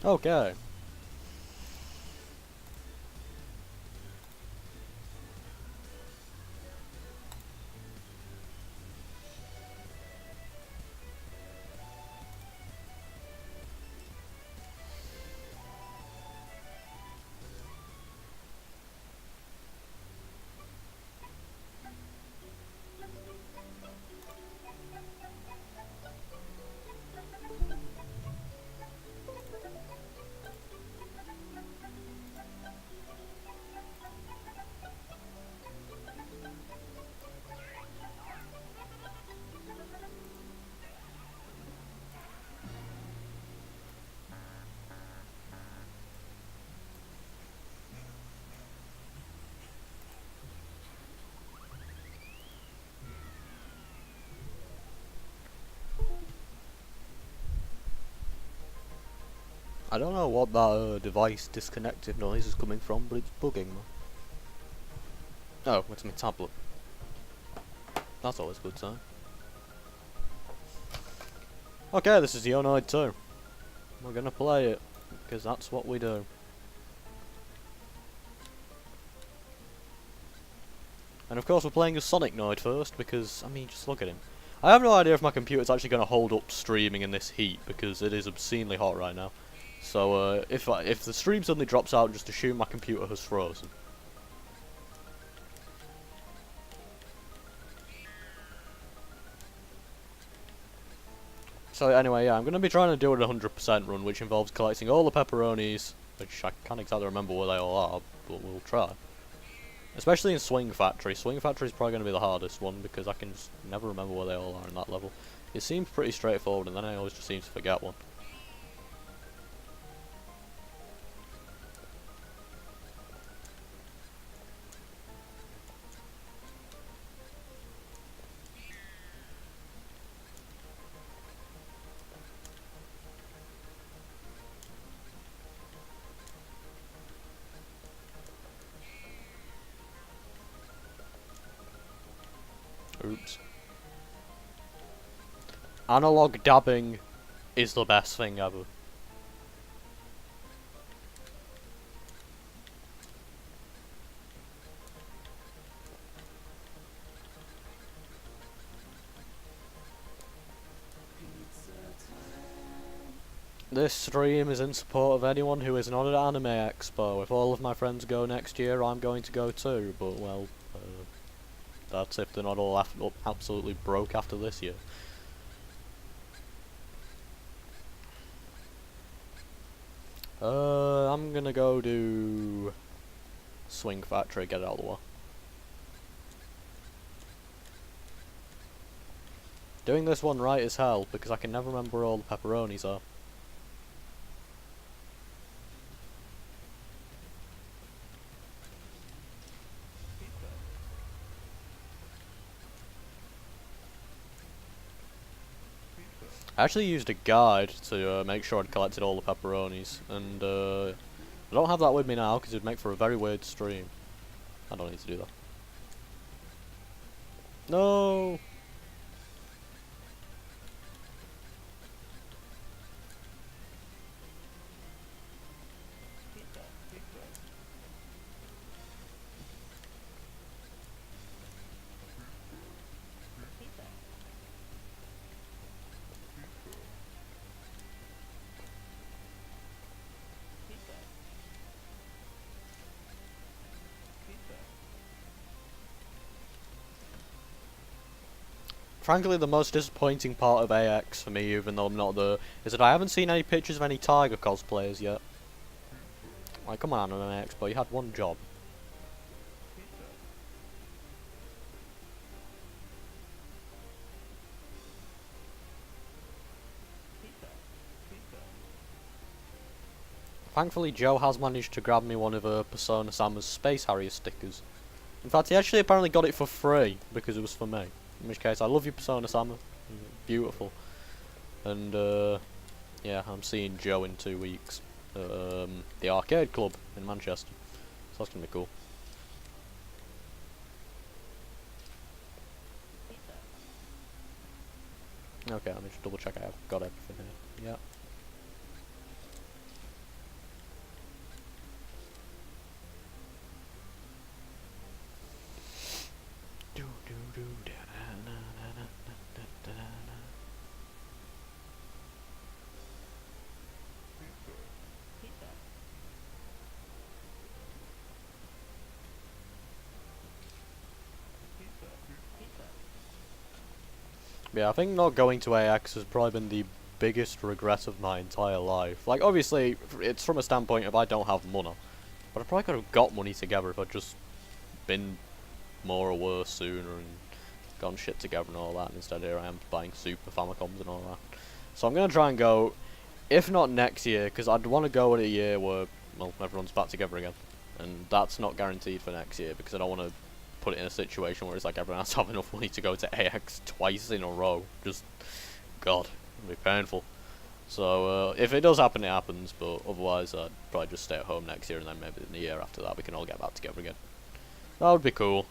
Okay. I don't know what that device disconnected noise is coming from, but it's bugging me. Oh, it's my tablet. That's always a good sign. Okay, this is the Noid 2. We're gonna play it, because that's what we do. And of course we're playing as Sonic Noid first, because, I mean, just look at him. I have no idea if my computer's actually going to hold up streaming in this heat, because it is obscenely hot right now. So, if the stream suddenly drops out, just assume my computer has frozen. So anyway, yeah, I'm going to be trying to do a 100% run, which involves collecting all the pepperonis, which I can't exactly remember where they all are, but we'll try. Especially in Swing Factory. Swing Factory is probably going to be the hardest one, because I can just never remember where they all are in that level. It seems pretty straightforward, and then I always just seem to forget one. Oops. Analog dabbing is the best thing ever. This stream is in support of anyone who is not at Anime Expo. If all of my friends go next year, I'm going to go too, but well, that's if they're not all absolutely broke after this year. I'm gonna go do Swing Factory, get it out of the way. Doing this one right as hell, because I can never remember where all the pepperonis are. I actually used a guide to make sure I'd collected all the pepperonis, and I don't have that with me now because it'd make for a very weird stream. I don't need to do that. No! Frankly, the most disappointing part of AX for me, even though I'm not there, is that I haven't seen any pictures of any Tiger cosplayers yet. Like, come on, Anime Expo, you had one job. Thankfully, Joe has managed to grab me one of Persona Sama's Space Harrier stickers. In fact, he actually apparently got it for free, because it was for me. In which case, I love you, Persona Sama. Beautiful. And, yeah, I'm seeing Joe in 2 weeks. The arcade club in Manchester. So that's gonna be cool. Okay, let me just double check I have got everything here. Yeah. Yeah, I think not going to AX has probably been the biggest regret of my entire life. Like, obviously, it's from a standpoint of I don't have money. But I probably could have got money together if I'd just been more aware sooner and gotten shit together and all that. And instead here I am buying Super Famicoms and all that. So I'm going to try and go, if not next year, because I'd want to go at a year where, well, everyone's back together again. And that's not guaranteed for next year, because I don't want to put it in a situation where it's like everyone has to have enough money to go to AX twice in a row. Just, God, it'll be painful. So, if it does happen, it happens, but otherwise I'd probably just stay at home next year, and then maybe in the year after that we can all get back together again. That would be cool.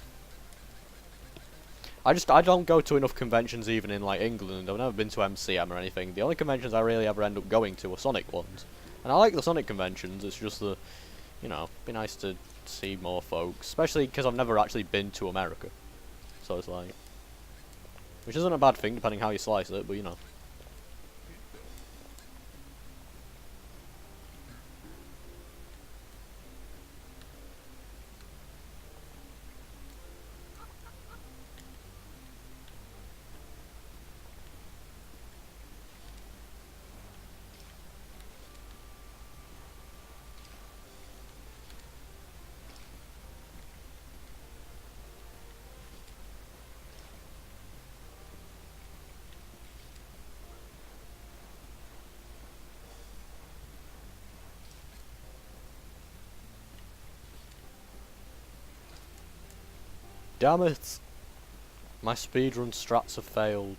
I don't go to enough conventions even in, like, England. I've never been to MCM or anything. The only conventions I really ever end up going to are Sonic ones. And I like the Sonic conventions, it's just the, you know, it'd be nice to see more folks. Especially because I've never actually been to America. So it's like, which isn't a bad thing depending how you slice it, but you know. Damn it! My speedrun strats have failed.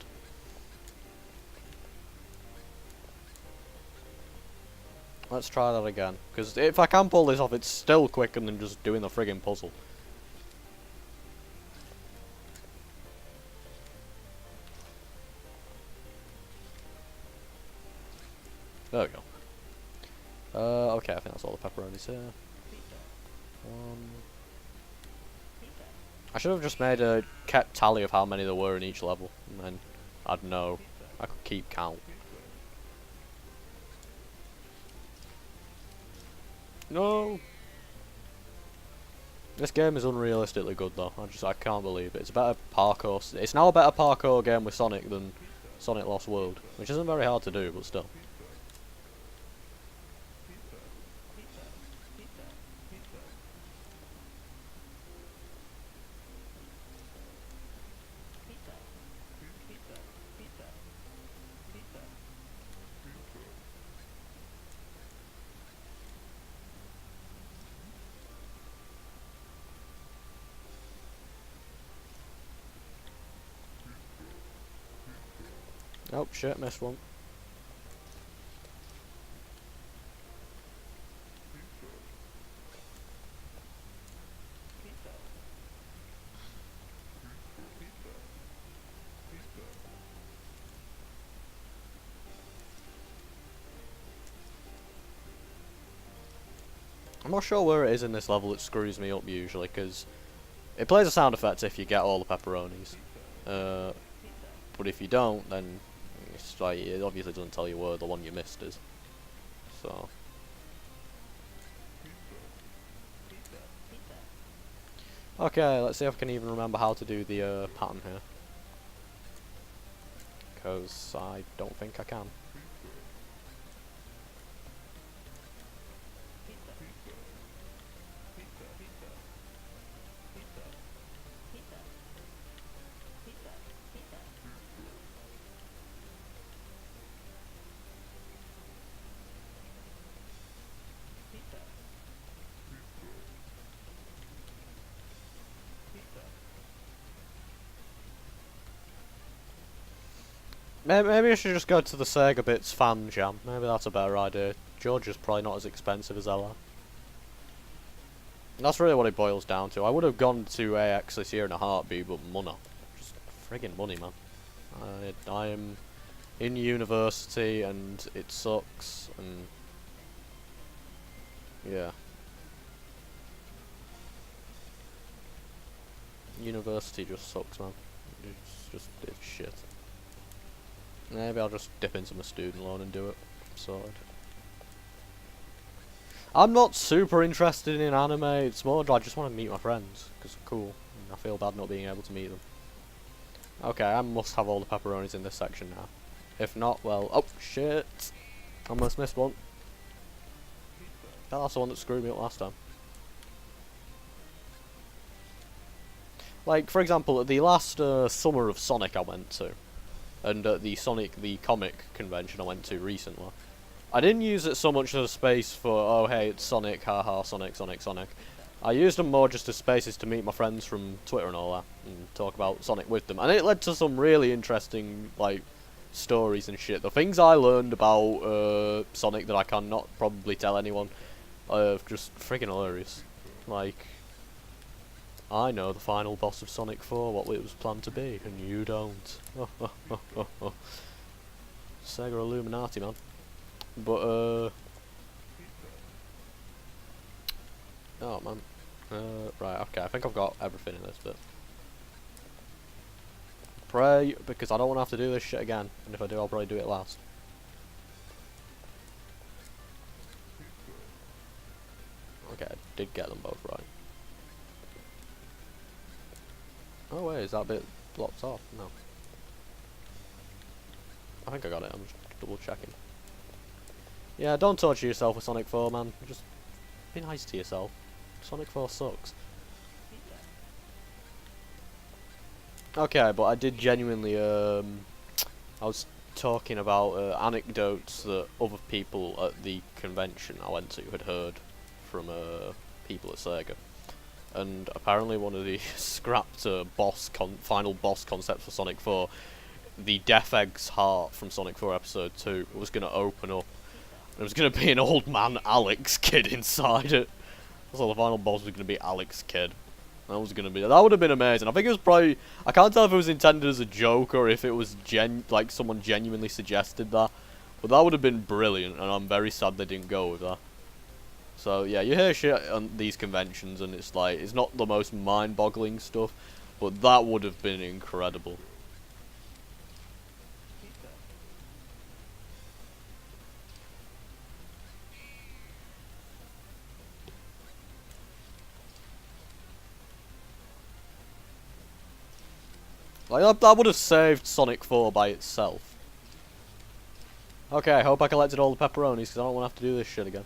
Let's try that again, because if I can pull this off, it's still quicker than just doing the friggin' puzzle. There we go. Okay, I think that's all the pepperonis here. I should have just made a kept tally of how many there were in each level, and then I'd know. I could keep count. No! This game is unrealistically good though. I can't believe it. It's a better parkour. It's now a better parkour game with Sonic than Sonic Lost World, which isn't very hard to do, but still. Oh shit, missed one. I'm not sure where it is in this level that screws me up usually, because it plays a sound effect if you get all the pepperonis. But if you don't, then it's like, it obviously doesn't tell you where the one you missed is. So. Okay, let's see if I can even remember how to do the pattern here. Because I don't think I can. Maybe I should just go to the Sega Bits fan jam. Maybe that's a better idea. Georgia's probably not as expensive as LA. That's really what it boils down to. I would have gone to AX this year in a heartbeat, but money. Just friggin' money, man. I am in university and it sucks, and yeah. University just sucks, man. It's shit. Maybe I'll just dip into my student loan and do it. Sorted. I'm not super interested in anime, it's more I just want to meet my friends, because they're cool, and I feel bad not being able to meet them. Okay, I must have all the pepperonis in this section now. If not, well, oh shit! Almost missed one. That's the one that screwed me up last time. Like, for example, at the last Summer of Sonic I went to, and at the Sonic the Comic convention I went to recently, I didn't use it so much as a space for, oh hey, it's Sonic, haha, Sonic, Sonic, Sonic. I used them more just as spaces to meet my friends from Twitter and all that, and talk about Sonic with them. And it led to some really interesting, like, stories and shit. The things I learned about Sonic that I cannot probably tell anyone are just friggin' hilarious. Like, I know the final boss of Sonic 4, what it was planned to be, and you don't. Sega Illuminati, man. But, oh man. Right, okay, I think I've got everything in this bit. Pray, because I don't want to have to do this shit again, and if I do, I'll probably do it last. Okay, I did get them both right. Oh wait, is that bit blocked off? No. I think I got it, I'm just double checking. Yeah, don't torture yourself with Sonic 4, man. Just be nice to yourself. Sonic 4 sucks. Okay, but I did genuinely, I was talking about anecdotes that other people at the convention I went to had heard from people at Sega. And apparently one of the scrapped final boss concepts for Sonic 4, the Death Egg's heart from Sonic 4 Episode 2, was going to open up. And it was going to be an old man Alex Kid inside it. So the final boss was going to be Alex Kid. That would have been amazing. I think it was probably, I can't tell if it was intended as a joke or if it was like someone genuinely suggested that. But that would have been brilliant, and I'm very sad they didn't go with that. So yeah, you hear shit on these conventions and it's like, it's not the most mind-boggling stuff, but that would have been incredible. Like, that would have saved Sonic 4 by itself. Okay, I hope I collected all the pepperonis, because I don't want to have to do this shit again.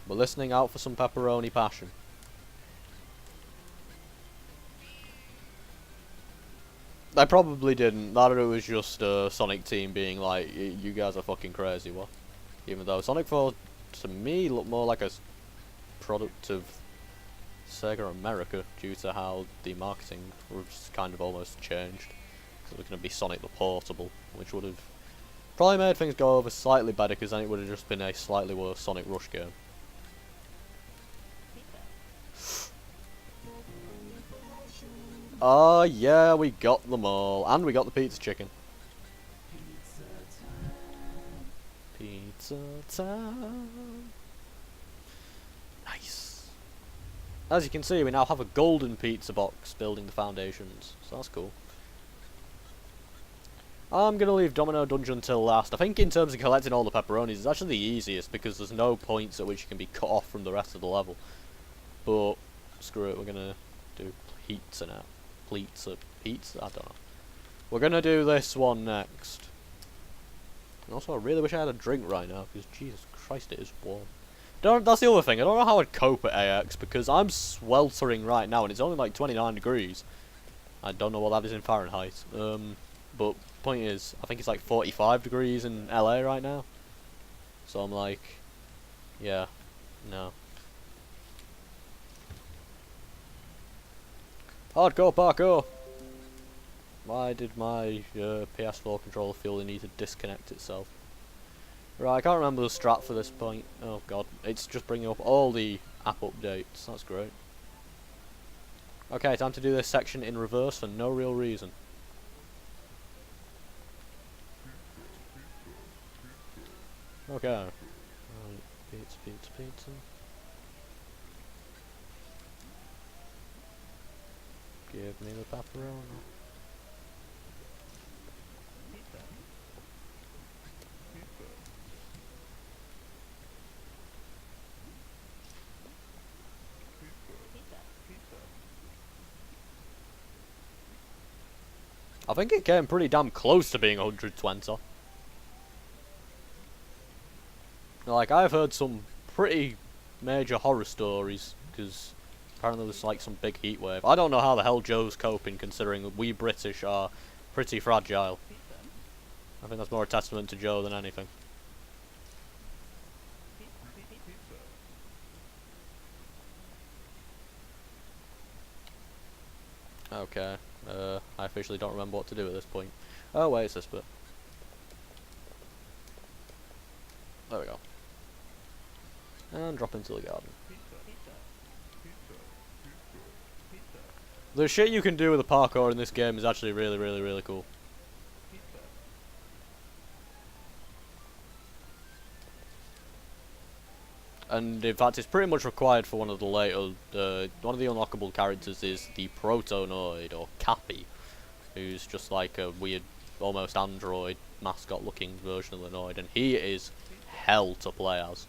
We're listening out for some pepperoni passion. I probably didn't. That it was just a Sonic team being like, you guys are fucking crazy, what? Even though Sonic 4, to me, looked more like a product of Sega America, due to how the marketing was kind of almost changed. Because it was going to be Sonic the Portable, which would have probably made things go over slightly better, because then it would have just been a slightly worse Sonic Rush game. Oh yeah, we got them all. And we got the pizza chicken. Pizza time. Nice. As you can see, we now have a golden pizza box building the foundations. So that's cool. I'm going to leave Domino Dungeon till last. I think in terms of collecting all the pepperonis, it's actually the easiest because there's no points at which you can be cut off from the rest of the level. But screw it, we're going to do pizza now. Pizza? I don't know. We're going to do this one next. And also, I really wish I had a drink right now because Jesus Christ, it is warm. That's the other thing. I don't know how I'd cope at AX because I'm sweltering right now and it's only like 29 degrees. I don't know what that is in Fahrenheit. But point is, I think it's like 45 degrees in LA right now. So I'm like, yeah, no. Hardcore parkour! Why did my PS4 controller feel the need to disconnect itself? Right, I can't remember the strat for this point. Oh god, it's just bringing up all the app updates. That's great. Okay, time to do this section in reverse for no real reason. Okay. Right, pizza, pizza, pizza. Give me the pepperoni. I think it came pretty damn close to being 120. Like, I've heard some pretty major horror stories, because apparently there's like some big heat wave. I don't know how the hell Joe's coping, considering we British are pretty fragile. I think that's more a testament to Joe than anything. Okay, I officially don't remember what to do at this point. Oh wait, it's this bit. There we go. And drop into the garden. The shit you can do with the parkour in this game is actually really, really, really cool. And in fact, it's pretty much required for one of the later, one of the unlockable characters is the Proto-Noid, or Cappy, who's just like a weird, almost android mascot-looking version of the Noid, and he is hell to play as.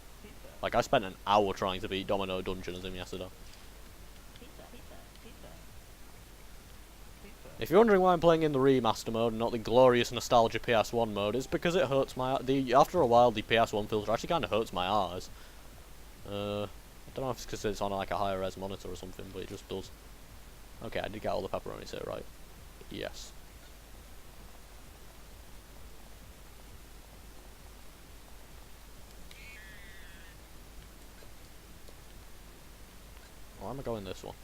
Like, I spent an hour trying to beat Domino Dungeon as him yesterday. If you're wondering why I'm playing in the remaster mode and not the glorious nostalgia PS1 mode, it's because it hurts my after a while the PS1 filter actually kind of hurts my eyes. I don't know if it's because it's on like a higher res monitor or something, but it just does. Okay, I did get all the pepperonis here, right? Yes. Why am I going this one?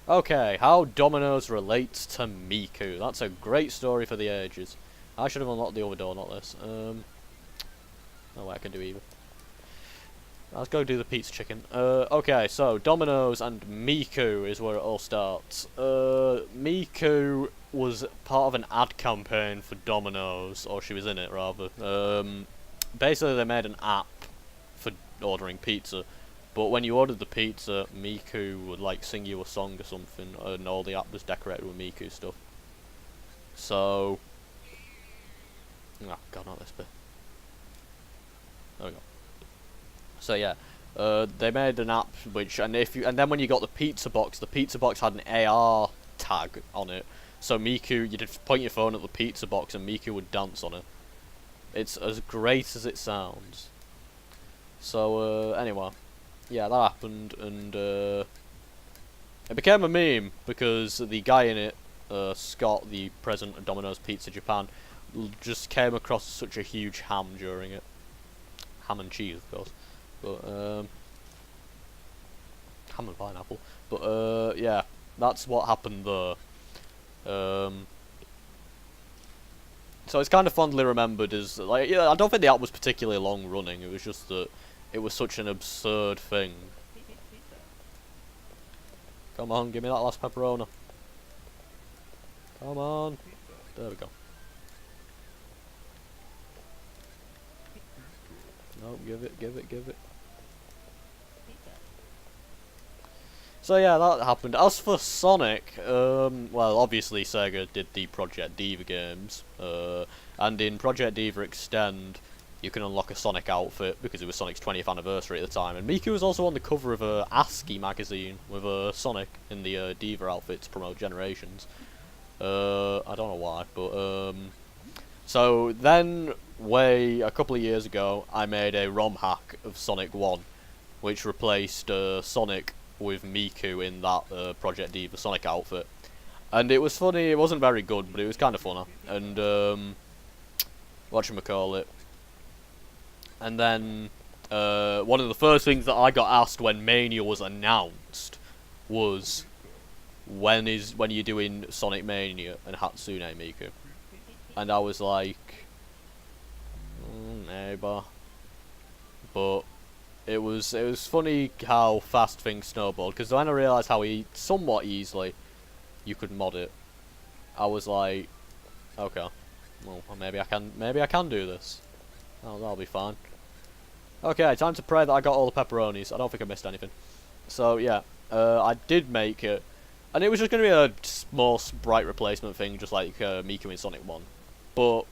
Okay, how Dominoes relates to Miku. That's a great story for the ages. I should have unlocked the other door, not this. No way I can do either. Let's go do the pizza chicken. Okay, so Dominoes and Miku is where it all starts. Miku was part of an ad campaign for Dominoes, or she was in it rather. Basically they made an app for ordering pizza, but when you ordered the pizza, Miku would like sing you a song or something, and all the app was decorated with Miku stuff. So, oh god, not this bit. There we go. So yeah, they made an app which, and then when you got the pizza box had an AR tag on it. So Miku, you'd point your phone at the pizza box and Miku would dance on it. It's as great as it sounds. So anyway, yeah, that happened, and it became a meme because the guy in it, Scott, the president of Domino's Pizza Japan, just came across such a huge ham during it. Ham and cheese, of course, but ham and pineapple. But yeah, that's what happened there. So it's kind of fondly remembered as, like, yeah, I don't think the app was particularly long running. It was just that it was such an absurd thing. Come on, give me that last pepperoni. Come on. There we go. No, give it. So yeah, that happened. As for Sonic, well, obviously Sega did the Project Diva games, and in Project Diva Extend, you can unlock a Sonic outfit because it was Sonic's 20th anniversary at the time. And Miku was also on the cover of a ASCII magazine with Sonic in the Diva outfit to promote Generations. I don't know why, but so then, a couple of years ago, I made a ROM hack of Sonic 1, which replaced Sonic with Miku in that Project Diva Sonic outfit. And it was funny. It wasn't very good, but it was kind of funny. And whatchamacallit. And then one of the first things that I got asked when Mania was announced was, when are you doing Sonic Mania and Hatsune Miku? And I was like, maybe. But it was funny how fast things snowballed, because when I realised how somewhat easily you could mod it, I was like, okay, well, maybe I can do this. That'll be fine. Okay, time to pray that I got all the pepperonis. I don't think I missed anything. So yeah, I did make it, and it was just going to be a small sprite replacement thing, just like Miku in Sonic 1. But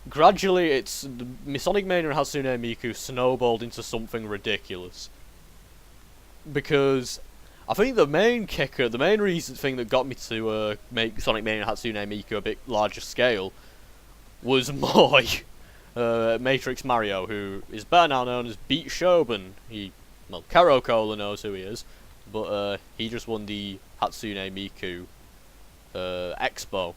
gradually, Sonic Mania and Hatsune Miku snowballed into something ridiculous. Because I think the main kicker, the main reason thing that got me to make Sonic Mania Hatsune Miku a bit larger scale was Moi, Matrix Mario, who is better now known as Beat Shoben. Well, Karo Cola knows who he is, but he just won the Hatsune Miku Expo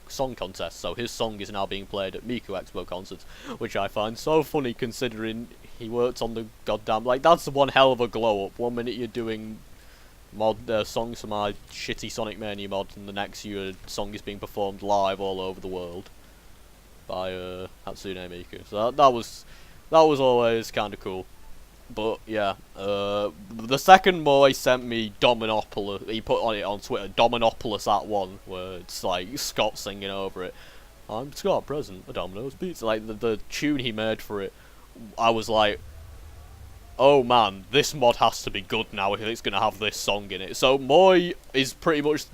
song contest, so his song is now being played at Miku Expo concerts, which I find so funny considering he worked on the goddamn, like, that's one hell of a glow up. 1 minute you're doing songs for my shitty Sonic Mania mod, and the next your song is being performed live all over the world by Hatsune Miku. So that was always kind of cool. But yeah, the second Moi sent me Dominopolis. He put on it on Twitter, Dominopolis at one, where it's like Scott singing over it. I'm Scott, present a Domino's Pizza. Like the tune he made for it, I was like, oh man, this mod has to be good now if it's gonna have this song in it. So Moi is pretty much.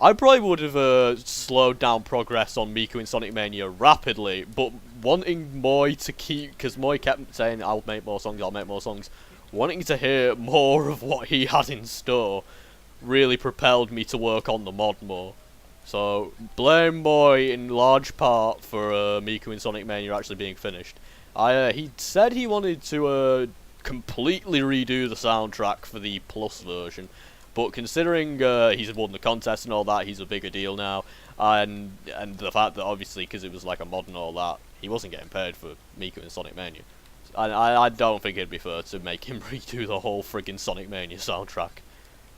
I probably would have slowed down progress on Miku in Sonic Mania rapidly, but wanting Moi to keep, because Moi kept saying, I'll make more songs, wanting to hear more of what he had in store really propelled me to work on the mod more. So, blame Moi in large part for Miku in Sonic Mania actually being finished. He said he wanted to completely redo the soundtrack for the Plus version, but considering he's won the contest and all that, he's a bigger deal now, and the fact that obviously because it was like a mod and all that, he wasn't getting paid for Miku in Sonic Mania. I don't think it'd be fair to make him redo the whole friggin' Sonic Mania soundtrack.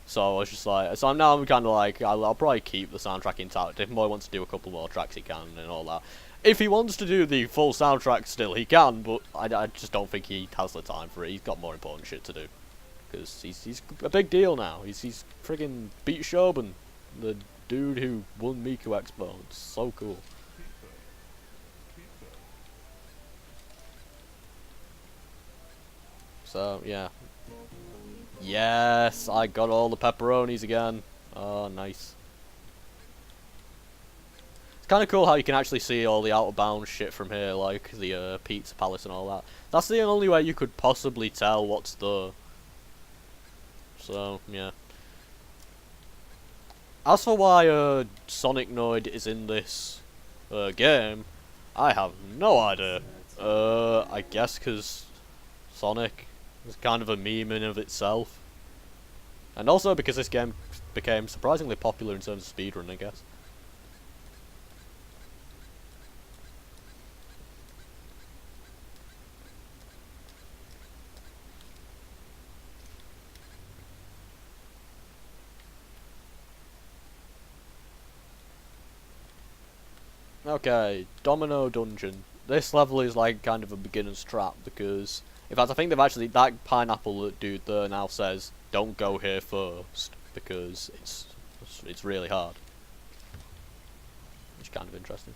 So I was just like, so I'm kind of like, I'll probably keep the soundtrack intact. If Moi wants to do a couple more tracks, he can and all that. If he wants to do the full soundtrack still, he can, but I just don't think he has the time for it. He's got more important shit to do. Because he's a big deal now. He's friggin' Beat Shoben, the dude who won Miku Expo. It's so cool. So yeah. Yes, I got all the pepperonis again. Oh, nice. It's kind of cool how you can actually see all the out of bounds shit from here, like the Pizza Palace and all that. That's the only way you could possibly tell what's there. So, yeah. As for why Sonic Noid is in this game, I have no idea. I guess because Sonic is kind of a meme in of itself. And also because this game became surprisingly popular in terms of speedrun, I guess. Okay, Domino Dungeon. This level is like kind of a beginner's trap because, in fact, I think they've actually, that pineapple dude there now says, don't go here first because it's really hard. Which is kind of interesting.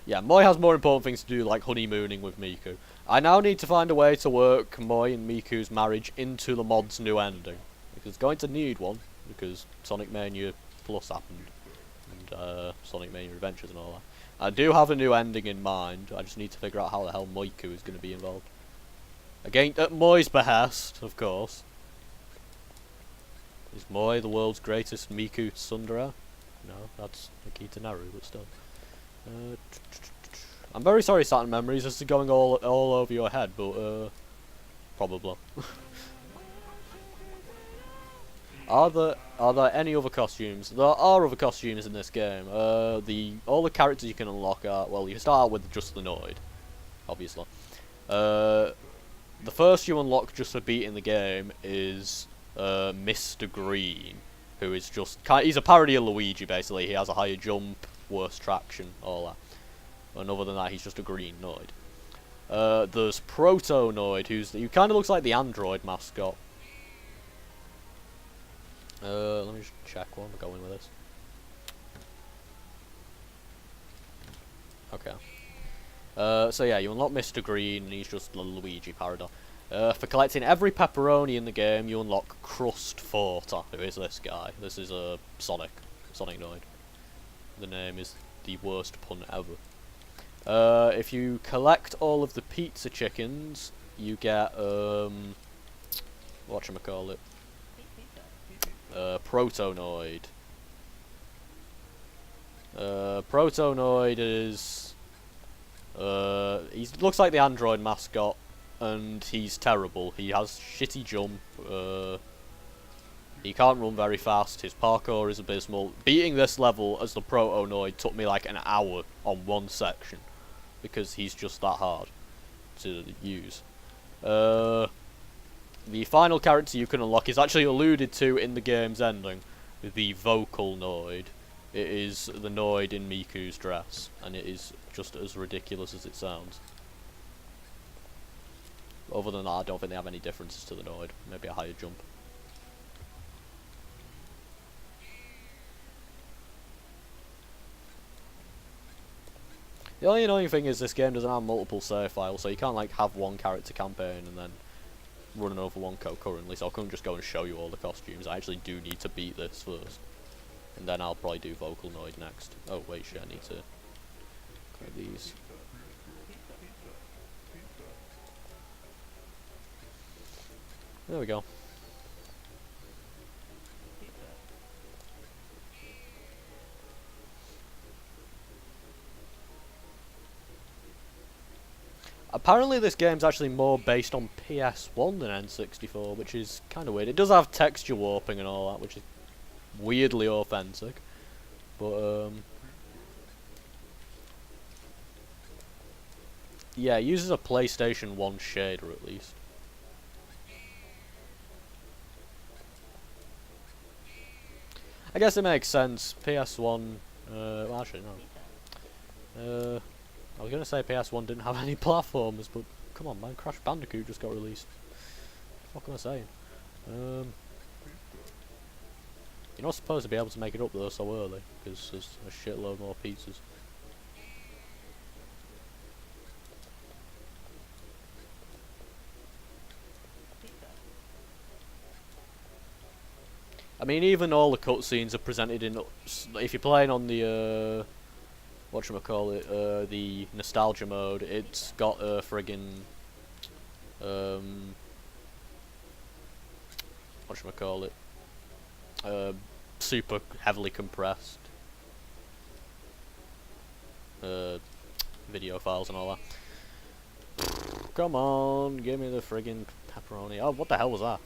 Yeah, Moi has more important things to do, like honeymooning with Miku. I now need to find a way to work Moi and Miku's marriage into the mod's new ending. Because it's going to need one, because Sonic Mania Plus happened. And Sonic Mania Adventures and all that. I do have a new ending in mind, I just need to figure out how the hell Miku is going to be involved. Again, at Moi's behest, of course. Is Moi the world's greatest Miku tsundere? No, that's Akita Naru, but still. I'm very sorry, Saturn Memories, this is going all over your head, but probably. Are there any other costumes? There are other costumes in this game. All the characters you can unlock are, well, you start out with just the Noid, obviously. The first you unlock just for beating the game is Mr. Green, who is just he's a parody of Luigi basically. He has a higher jump, worse traction, all that. And other than that, he's just a green Noid. There's Proto Noid, who kind of looks like the Android mascot. Let me just check where I'm going with this. Okay. So yeah, you unlock Mr. Green, and he's just a Luigi parody. For collecting every pepperoni in the game, you unlock Crust Forta, who is this guy. This is a Sonic Noid. The name is the worst pun ever. If you collect all of the pizza chickens, you get whatchamacallit. Proto-Noid. Proto-Noid is... he looks like the android mascot, and he's terrible. He has shitty jump, he can't run very fast, his parkour is abysmal. Beating this level as the Proto-Noid took me like an hour on one section, because he's just that hard to use. The final character you can unlock is actually alluded to in the game's ending, the Vocaloid. It is the Noid in Miku's dress, and it is just as ridiculous as it sounds. Other than that, I don't think they have any differences to the Noid. Maybe a higher jump. The only annoying thing is this game doesn't have multiple save files, so you can't like have one character campaign and then run another one concurrently, so I couldn't just go and show you all the costumes. I actually do need to beat this first. And then I'll probably do Vocaloid next. Oh wait, shit, I need to grab these. There we go. Apparently this game's actually more based on PS1 than N64, which is kind of weird. It does have texture warping and all that, which is weirdly authentic. But, yeah, it uses a PlayStation 1 shader at least. I guess it makes sense. PS1, well, actually no. I was going to say PS1 didn't have any platformers, but come on man, Crash Bandicoot just got released. What am I saying? You're not supposed to be able to make it up though so early, because there's a shitload more pizzas. I mean, even all the cutscenes are presented in... If you're playing on the, whatchamacallit, the nostalgia mode, it's got a friggin... whatchamacallit, super heavily compressed video files and all that. Come on, give me the friggin' pepperoni. Oh, what the hell was that?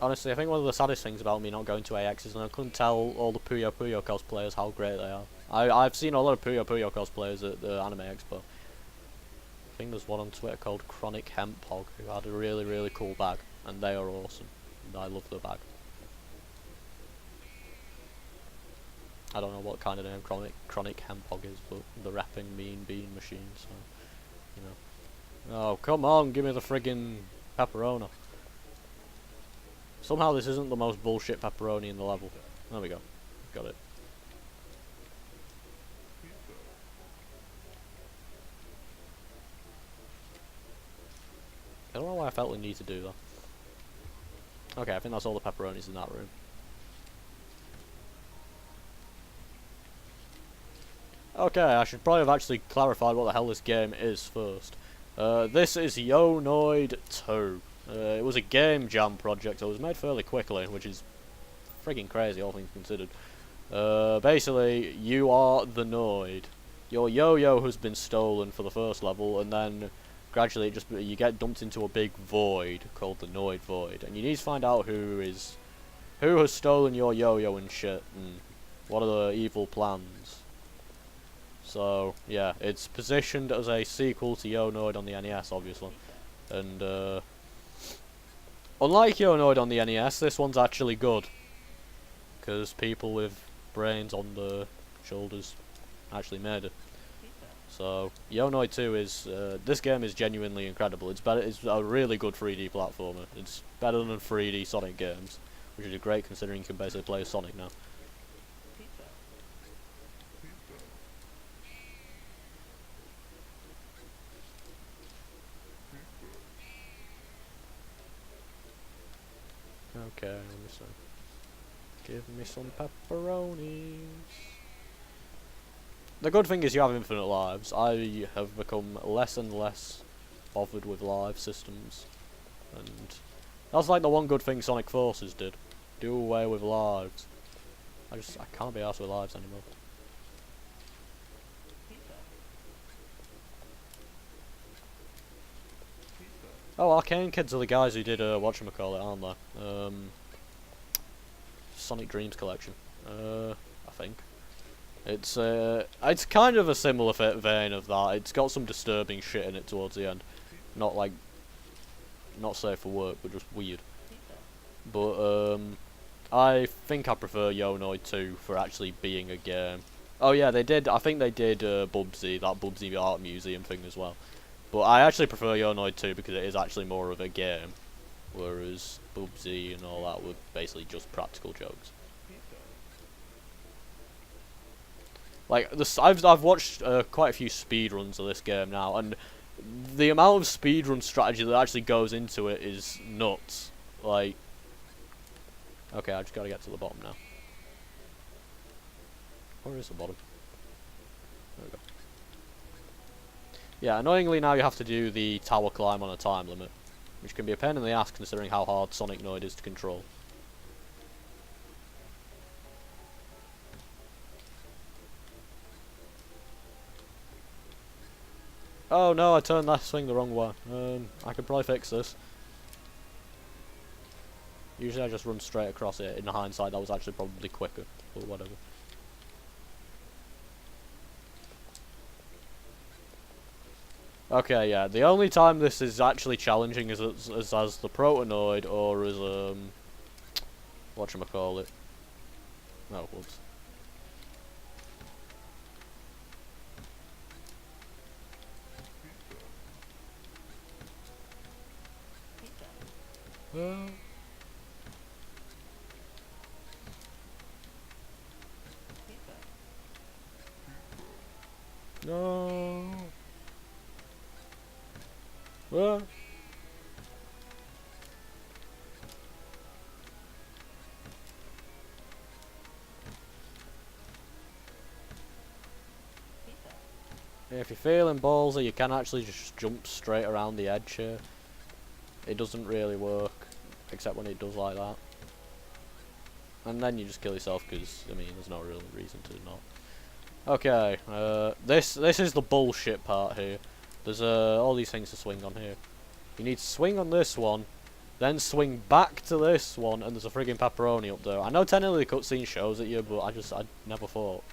Honestly, I think one of the saddest things about me not going to AX is that I couldn't tell all the Puyo Puyo cosplayers how great they are. I've seen a lot of Puyo Puyo cosplayers at the Anime Expo. I think there's one on Twitter called Chronic Hemp Hog who had a really, really cool bag, and they are awesome. And I love the bag. I don't know what kind of name Chronic Hemp Hog is, but the rapping Mean Bean Machine, so, you know. Oh, come on, give me the friggin' pepperoni. Somehow this isn't the most bullshit pepperoni in the level. There we go. Got it. I don't know why I felt the need to do that. Okay, I think that's all the pepperonis in that room. Okay, I should probably have actually clarified what the hell this game is first. This is Noid 2. It was a game jam project, so it was made fairly quickly, which is friggin' crazy, all things considered. Basically, you are the Noid. Your yo-yo has been stolen for the first level, and then gradually you get dumped into a big void called the Noid Void, and you need to find out who has stolen your yo-yo and shit, and what are the evil plans. So yeah, it's positioned as a sequel to Yo Noid on the NES, obviously, and unlike Yo Noid on the NES, this one's actually good, because people with brains on their shoulders actually made it. So Yo Noid 2 is this game is genuinely incredible. It's better. It's a really good 3D platformer. It's better than 3D Sonic games, which is great considering you can basically play as Sonic now. Okay, let me see. Give me some pepperonis. The good thing is you have infinite lives. I have become less and less bothered with live systems. And that's like the one good thing Sonic Forces did. Do away with lives. I can't be arsed with lives anymore. Oh, Arcane Kids are the guys who did whatchamacallit, aren't they? Sonic Dreams Collection. I think. It's kind of a similar vein of that. It's got some disturbing shit in it towards the end. Not like, not safe for work, but just weird. But I think I prefer Noid 2 for actually being a game. Oh yeah, they did. I think they did Bubsy, that Bubsy Art Museum thing as well. But I actually prefer Noid 2 because it is actually more of a game, whereas Bubsy and all that were basically just practical jokes. Like I've watched quite a few speedruns of this game now, and the amount of speedrun strategy that actually goes into it is nuts. Like, okay, I just gotta get to the bottom now. Where is the bottom? There we go. Yeah, annoyingly now you have to do the tower climb on a time limit, which can be a pain in the ass considering how hard Sonic Noid is to control. Oh no, I turned that swing the wrong way. I could probably fix this. Usually I just run straight across it. In hindsight, that was actually probably quicker, but whatever. Okay, yeah, the only time this is actually challenging is as the Protanoid or as, whatchamacallit. Oh, whoops. No. If you're feeling ballsy, you can actually just jump straight around the edge here. It doesn't really work, except when it does like that. And then you just kill yourself because, I mean, there's no real reason to not. Okay, this is the bullshit part here. There's all these things to swing on here. You need to swing on this one, then swing back to this one, and there's a friggin' pepperoni up there. I know technically the cutscene shows it you, but I never thought.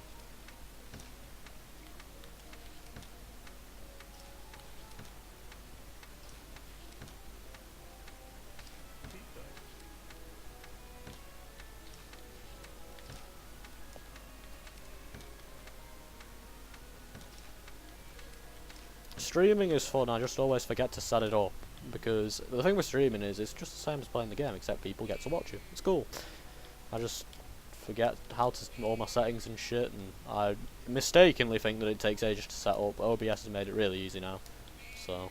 Streaming is fun, I just always forget to set it up, because the thing with streaming is it's just the same as playing the game, except people get to watch you. It's cool. I just forget how to all my settings and shit, and I mistakenly think that it takes ages to set up. OBS has made it really easy now, so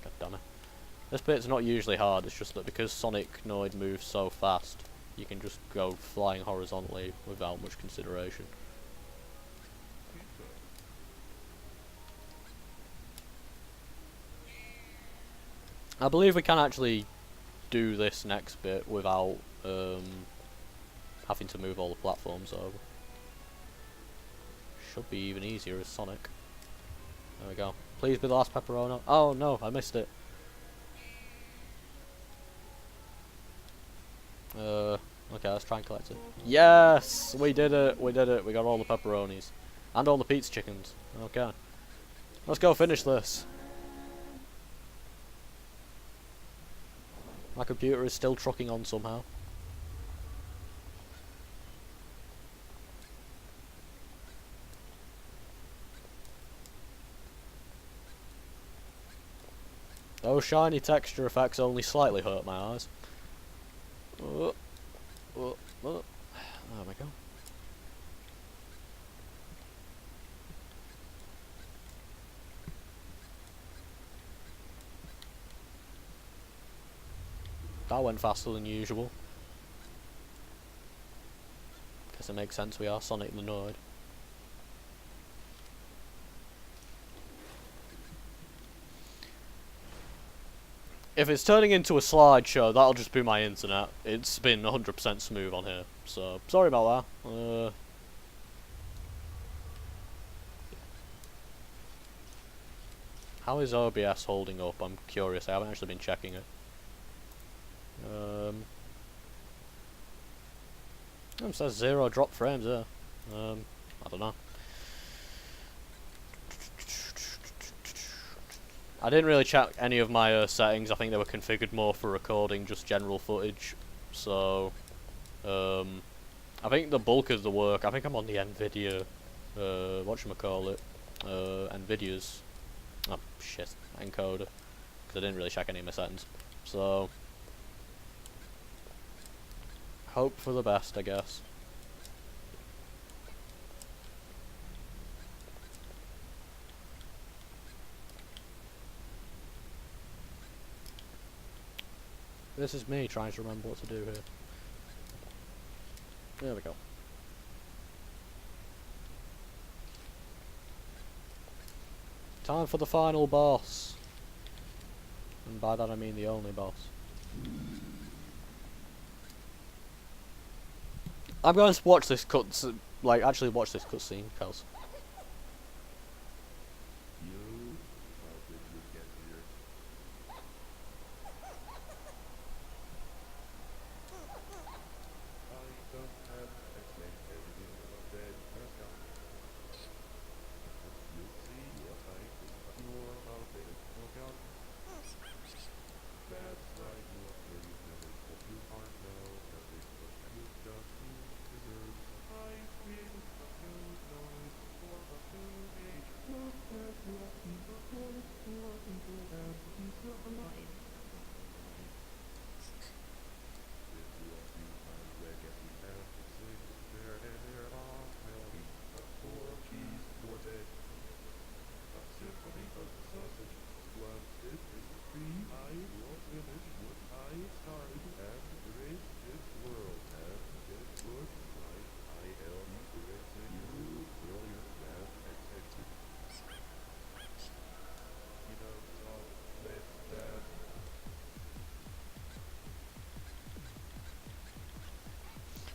god damn it. This bit's not usually hard, it's just that because Sonic Noid moves so fast, you can just go flying horizontally without much consideration. I believe we can actually do this next bit without having to move all the platforms over. Should be even easier as Sonic. There we go. Please be the last pepperoni. Oh no, I missed it. Okay, let's try and collect it. Yes! We did it! We did it! We got all the pepperonis. And all the pizza chickens. Okay. Let's go finish this. My computer is still trucking on somehow. Those shiny texture effects only slightly hurt my eyes. There we go. That went faster than usual. guess it makes sense, we are Sonic the Noid. If it's turning into a slideshow, that'll just be my internet. It's been 100% smooth on here, so sorry about that. How is OBS holding up? I'm curious, I haven't actually been checking it. It says 0 drop frames there. I don't know. I didn't really check any of my settings. I think they were configured more for recording just general footage. So, I think the bulk of the work, I think I'm on the NVIDIA, whatchamacallit, NVIDIA's, oh shit, encoder, because I didn't really check any of my settings. So, hope for the best, I guess. This is me trying to remember what to do here. There we go. Time for the final boss. And by that I mean the only boss. I'm going to watch this actually watch this cutscene, Kels.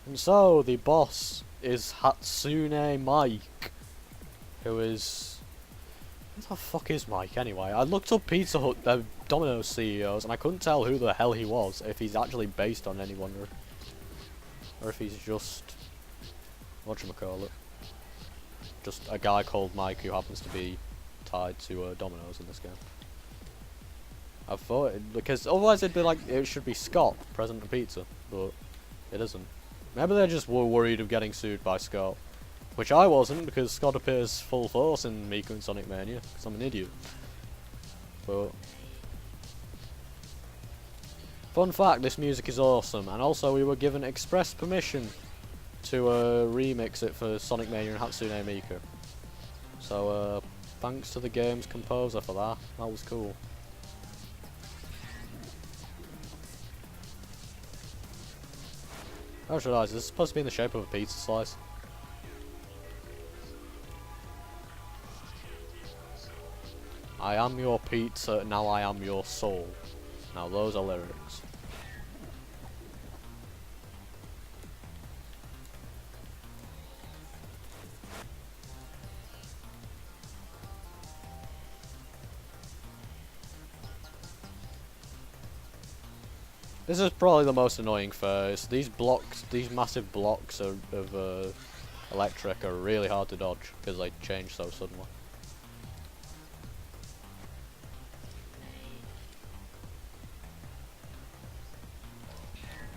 And so, the boss is Hatsune Mike, who is... Who the fuck is Mike anyway? I looked up Pizza Hut, Domino CEOs, and I couldn't tell who the hell he was, if he's actually based on anyone, or if he's just... whatchamacallit? Just a guy called Mike who happens to be tied to Domino's in this game. I thought, because otherwise it'd be like, it should be Scott, President of Pizza, but it isn't. Maybe they just were worried of getting sued by Scott. Which I wasn't, because Scott appears full force in Miku and Sonic Mania, because I'm an idiot. But... fun fact, this music is awesome, and also we were given express permission to remix it for Sonic Mania and Hatsune Miku. So, thanks to the game's composer for that. That was cool. I just realised this is supposed to be in the shape of a pizza slice. I am your pizza, now I am your soul. Now those are lyrics. This is probably the most annoying phase. These blocks, these massive blocks of electric are really hard to dodge because they change so suddenly.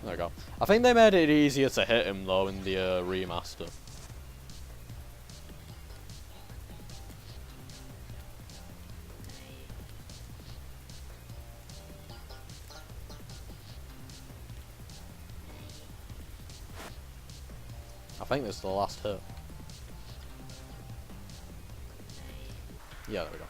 There we go. I think they made it easier to hit him though in the remaster. I think this is the last hit. Yeah, there we go.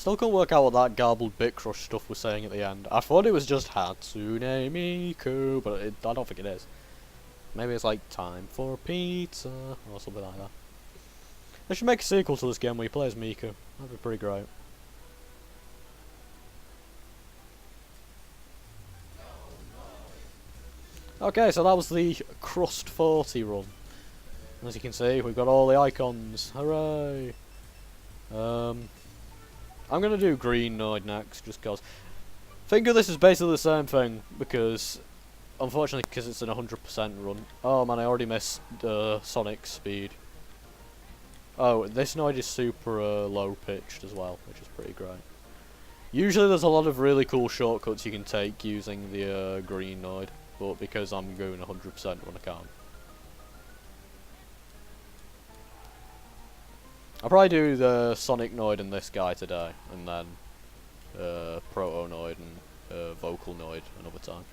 still couldn't work out what that garbled bit crush stuff was saying at the end. I thought it was just Hatsune Miku, but I don't think it is. Maybe it's like time for pizza or something like that. They should make a sequel to this game where you play as Miku. That'd be pretty great. Okay, so that was the Crust 40 run. As you can see, we've got all the icons. Hooray! I'm gonna do Green Noid next, just cause. Think of this as basically the same thing, because unfortunately, because it's an 100% run. Oh man, I already missed Sonic speed. Oh, this Noid is super low pitched as well, which is pretty great. Usually there's a lot of really cool shortcuts you can take using the Green Noid, but because I'm going 100% run, I can't. I'll probably do the Sonic Noid and this guy today, and then Proto Noid and Vocal Noid another time.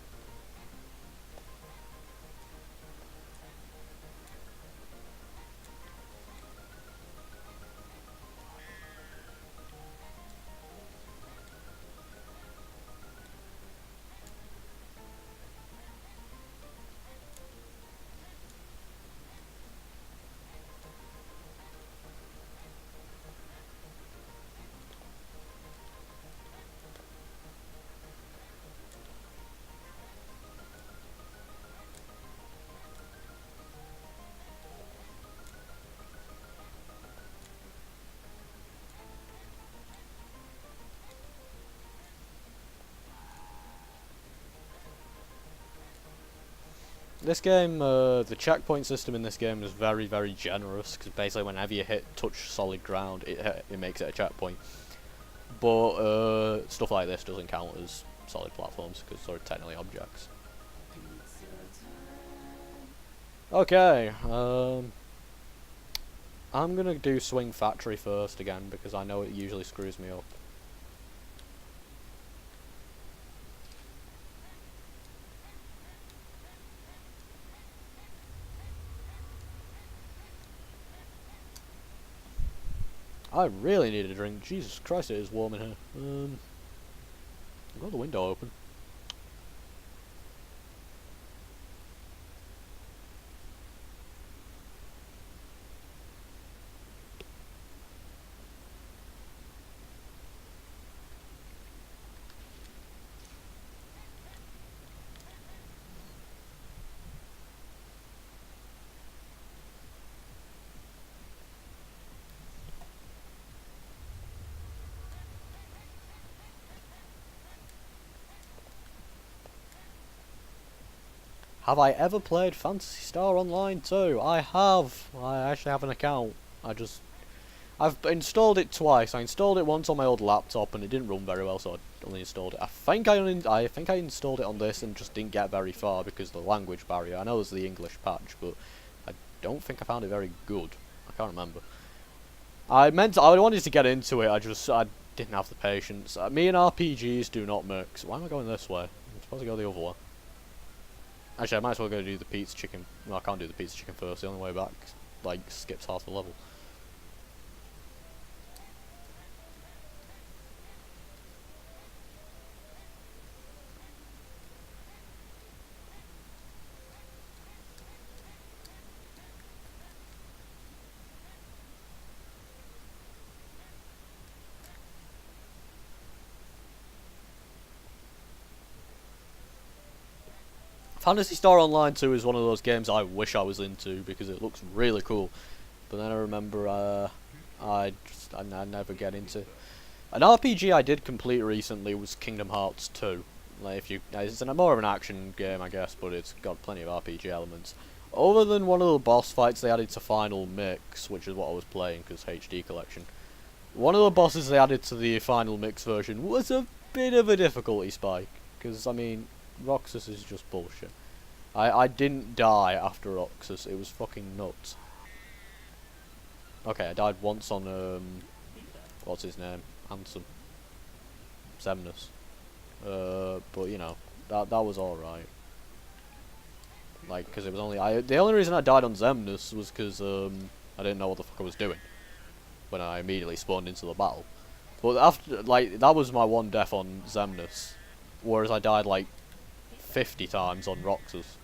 This game, the checkpoint system in this game is very, very generous, because basically whenever you touch solid ground, it makes it a checkpoint. But stuff like this doesn't count as solid platforms, because they're technically objects. Okay, I'm gonna do Swing Factory first again, because I know it usually screws me up. I really need a drink. Jesus Christ, it is warm in here. I've got the window open. Have I ever played Phantasy Star Online 2? I have. I actually have an account. I've installed it twice. I installed it once on my old laptop and it didn't run very well, so I only installed it. I think I installed it on this and just didn't get very far because of the language barrier. I know there's the English patch, but I don't think I found it very good. I can't remember. I wanted to get into it. I didn't have the patience. Me and RPGs do not mix. Why am I going this way? I'm supposed to go the other way. Actually, I might as well go do the pizza chicken. No, I can't do the pizza chicken first. The only way back, like, skips half the level. Phantasy Star Online 2 is one of those games I wish I was into because it looks really cool. But then I remember I never get into. An RPG I did complete recently was Kingdom Hearts 2. Like it's more of an action game, I guess, but it's got plenty of RPG elements. Other than one of the boss fights they added to Final Mix, which is what I was playing because HD collection. One of the bosses they added to the Final Mix version was a bit of a difficulty spike because I mean, Roxas is just bullshit. I didn't die after Roxas, it was fucking nuts. Okay, I died once on what's his name? Ansem. Xemnas. But you know, that was alright. Like, because it was only the only reason I died on Xemnas was because I didn't know what the fuck I was doing when I immediately spawned into the battle. But after, like, that was my one death on Xemnas, whereas I died like 50 times on Roxas.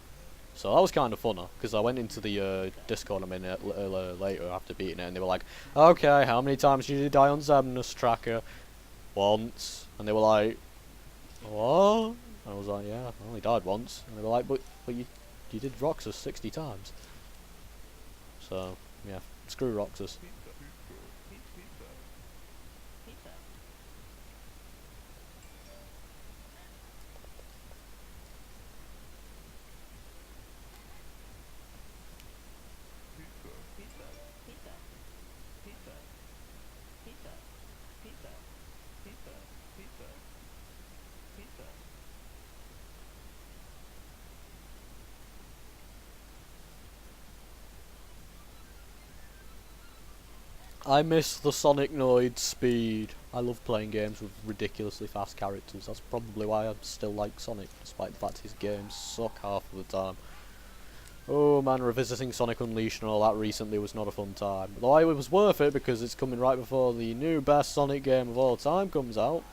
So that was kind of funner, because I went into the Discord a minute later after beating it, and they were like, okay, how many times did you die on Xemnas tracker? Once. And they were like, what? And I was like, yeah, I only died once. And they were like, but you did Roxas 60 times. So, yeah, screw Roxas. I miss the Sonic Noid speed. I love playing games with ridiculously fast characters. That's probably why I still like Sonic, despite the fact his games suck half of the time. Oh man, revisiting Sonic Unleashed and all that recently was not a fun time. Though it was worth it because it's coming right before the new best Sonic game of all time comes out.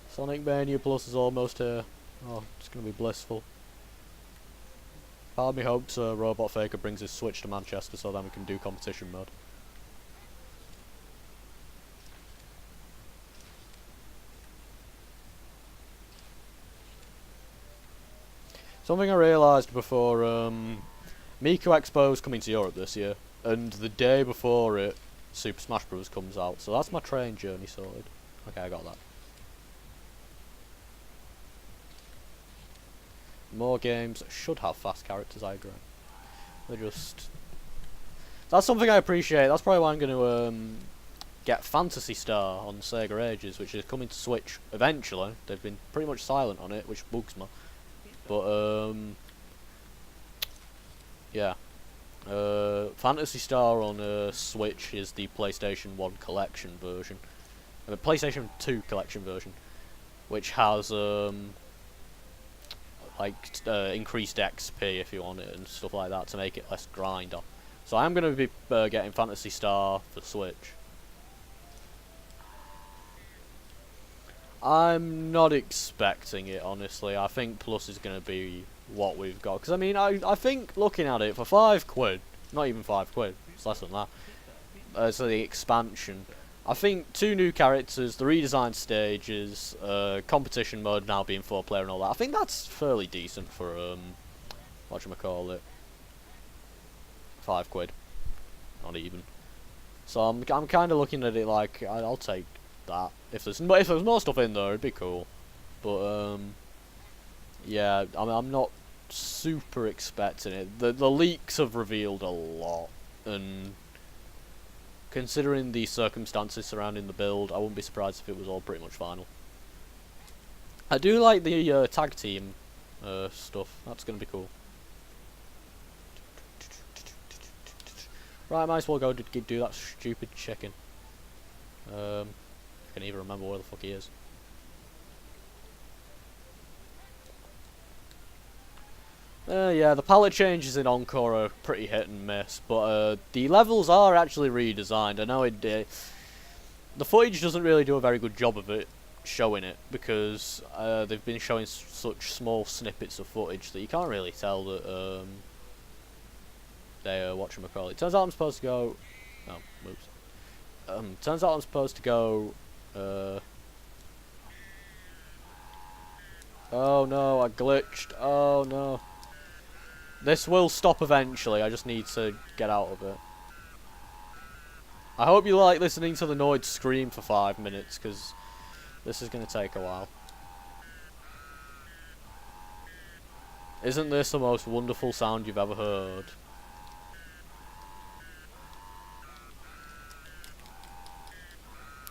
Sonic Mania Plus is almost here. Oh, it's going to be blissful. Part of me hopes Robot Faker brings his Switch to Manchester so then we can do competition mode. Something I realised before Miku Expo's coming to Europe this year, and the day before it, Super Smash Bros. Comes out, so that's my train journey sorted. Okay, I got that. More games should have fast characters, I agree. They're just... That's something I appreciate, that's probably why I'm going to get Phantasy Star on Sega Ages, which is coming to Switch eventually. They've been pretty much silent on it, which bugs me. But, yeah. Phantasy Star on Switch is the PlayStation 1 collection version. The PlayStation 2 collection version. Which has, increased XP if you want it and stuff like that to make it less grinder. So I'm going to be getting Phantasy Star for Switch. I'm not expecting it, honestly. I think Plus is going to be what we've got. Because, I mean, I think, looking at it, for £5, not even £5, it's less than that, so the expansion, I think 2 new characters, the redesigned stages, competition mode now being 4-player and all that, I think that's fairly decent for, whatchamacallit, £5. Not even. So I'm kind of looking at it like, I'll take that. If there's more stuff in there, it'd be cool. But yeah, I'm not super expecting it. The leaks have revealed a lot, and considering the circumstances surrounding the build, I wouldn't be surprised if it was all pretty much final. I do like the tag team stuff. That's gonna be cool. Right, I might as well go do that stupid chicken. I can't even remember where the fuck he is. Yeah, the palette changes in Encore are pretty hit and miss, but the levels are actually redesigned. I know the footage doesn't really do a very good job of it, showing it, because they've been showing such small snippets of footage that you can't really tell that they are whatchamacallit. Turns out I'm supposed to go... Oh, oops. Turns out I'm supposed to go... Oh no, I glitched. Oh no. This will stop eventually, I just need to get out of it. I hope you like listening to the Noid scream for 5 minutes, because this is going to take a while. Isn't this the most wonderful sound you've ever heard?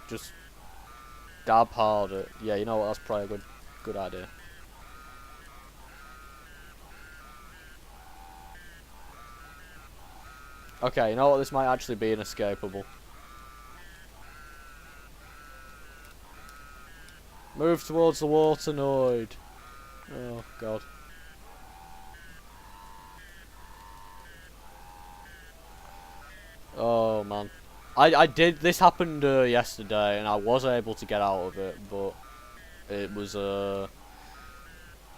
Just dab harder. Yeah, you know what, that's probably a good idea. Okay, you know what, this might actually be inescapable. Move towards the water, Noid. Oh, God. Oh, man. I did. This happened yesterday, and I was able to get out of it, but it was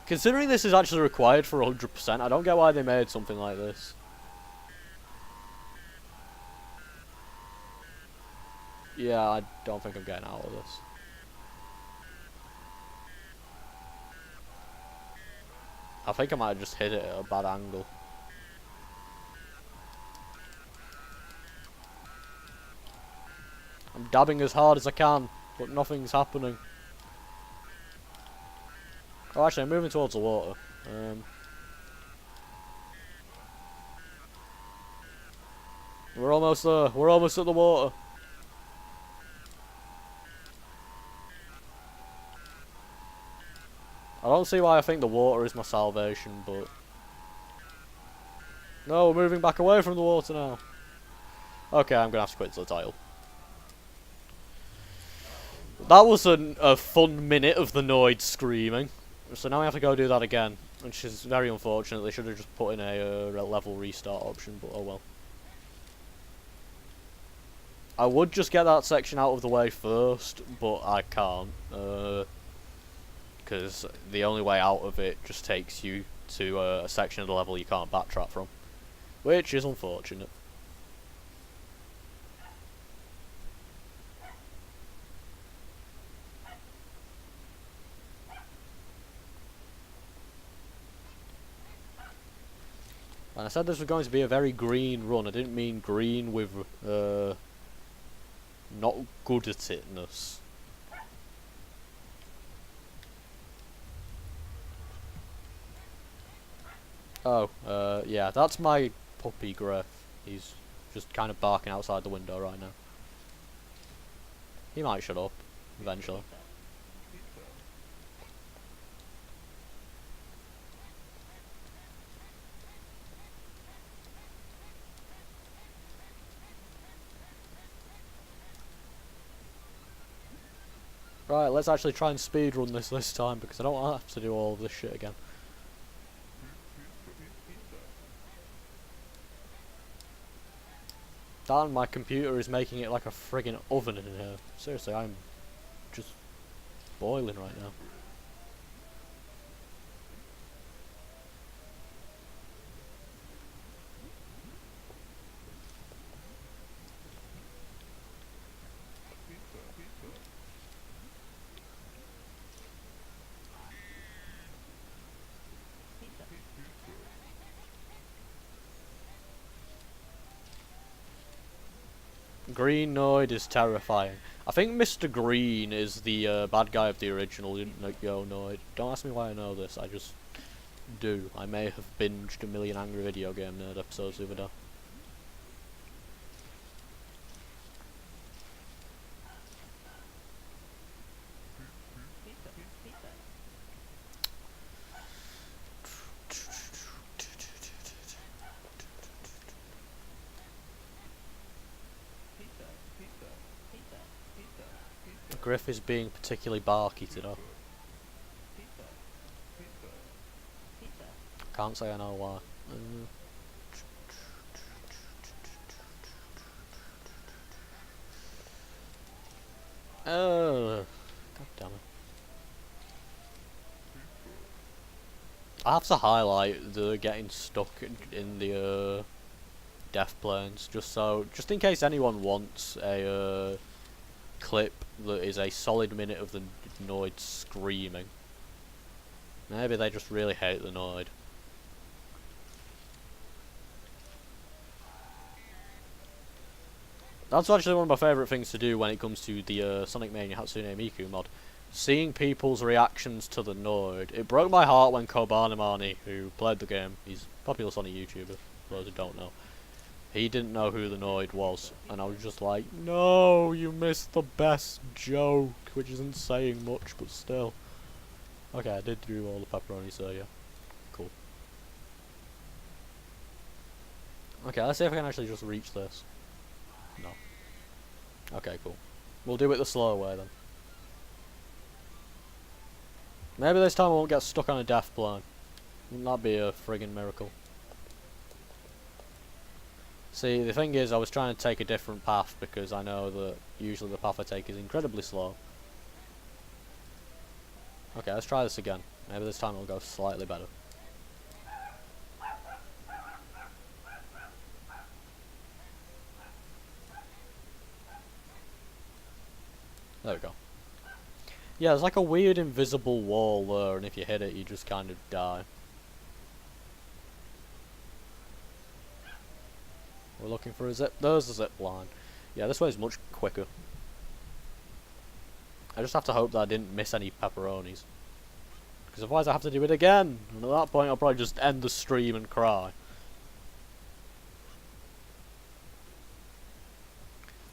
considering this is actually required for 100%, I don't get why they made something like this. Yeah, I don't think I'm getting out of this. I think I might have just hit it at a bad angle. I'm dabbing as hard as I can, but nothing's happening. Oh, actually, I'm moving towards the water. We're almost there. We're almost at the water. I don't see why I think the water is my salvation, but... No, we're moving back away from the water now. Okay, I'm gonna have to quit the title. That was a fun minute of the Noid screaming. So now we have to go do that again, which is very unfortunate. They should have just put in a level restart option, but oh well. I would just get that section out of the way first, but I can't. Because the only way out of it just takes you to a section of the level you can't backtrack from. Which is unfortunate. And I said this was going to be a very green run. I didn't mean green with not good at itness. Oh, yeah, that's my puppy Griff. He's just kind of barking outside the window right now. He might shut up, eventually. Right, let's actually try and speedrun this time, because I don't want to have to do all of this shit again. Damn, my computer is making it like a friggin' oven in here. Seriously, I'm just boiling right now. Green Noid is terrifying. I think Mr. Green is the bad guy of the original Yo Noid. Don't ask me why I know this, I just do. I may have binged a million Angry Video Game Nerd episodes the other day. Griff is being particularly barky today. Can't say I know why. God damn it. I have to highlight the getting stuck in the death planes, just in case anyone wants a clip that is a solid minute of the Noid screaming. Maybe they just really hate the Noid. That's actually one of my favourite things to do when it comes to the Sonic Mania Hatsune Miku mod. Seeing people's reactions to the Noid. It broke my heart when Kobanamani, who played the game, he's a popular Sonic YouTuber, for those who don't know. He didn't know who the Noid was, and I was just like, no, you missed the best joke, which isn't saying much, but still. Okay, I did do all the pepperoni, so yeah. Cool. Okay, let's see if I can actually just reach this. No. Okay, cool. We'll do it the slow way then. Maybe this time I won't get stuck on a death plane. Wouldn't that be a friggin' miracle? See, the thing is, I was trying to take a different path because I know that usually the path I take is incredibly slow. Okay, let's try this again. Maybe this time it'll go slightly better. There we go. Yeah, there's like a weird invisible wall there, and if you hit it, you just kind of die. We're looking for a zip. There's the zip line. Yeah, this way is much quicker. I just have to hope that I didn't miss any pepperonis. Because otherwise I have to do it again. And at that point I'll probably just end the stream and cry.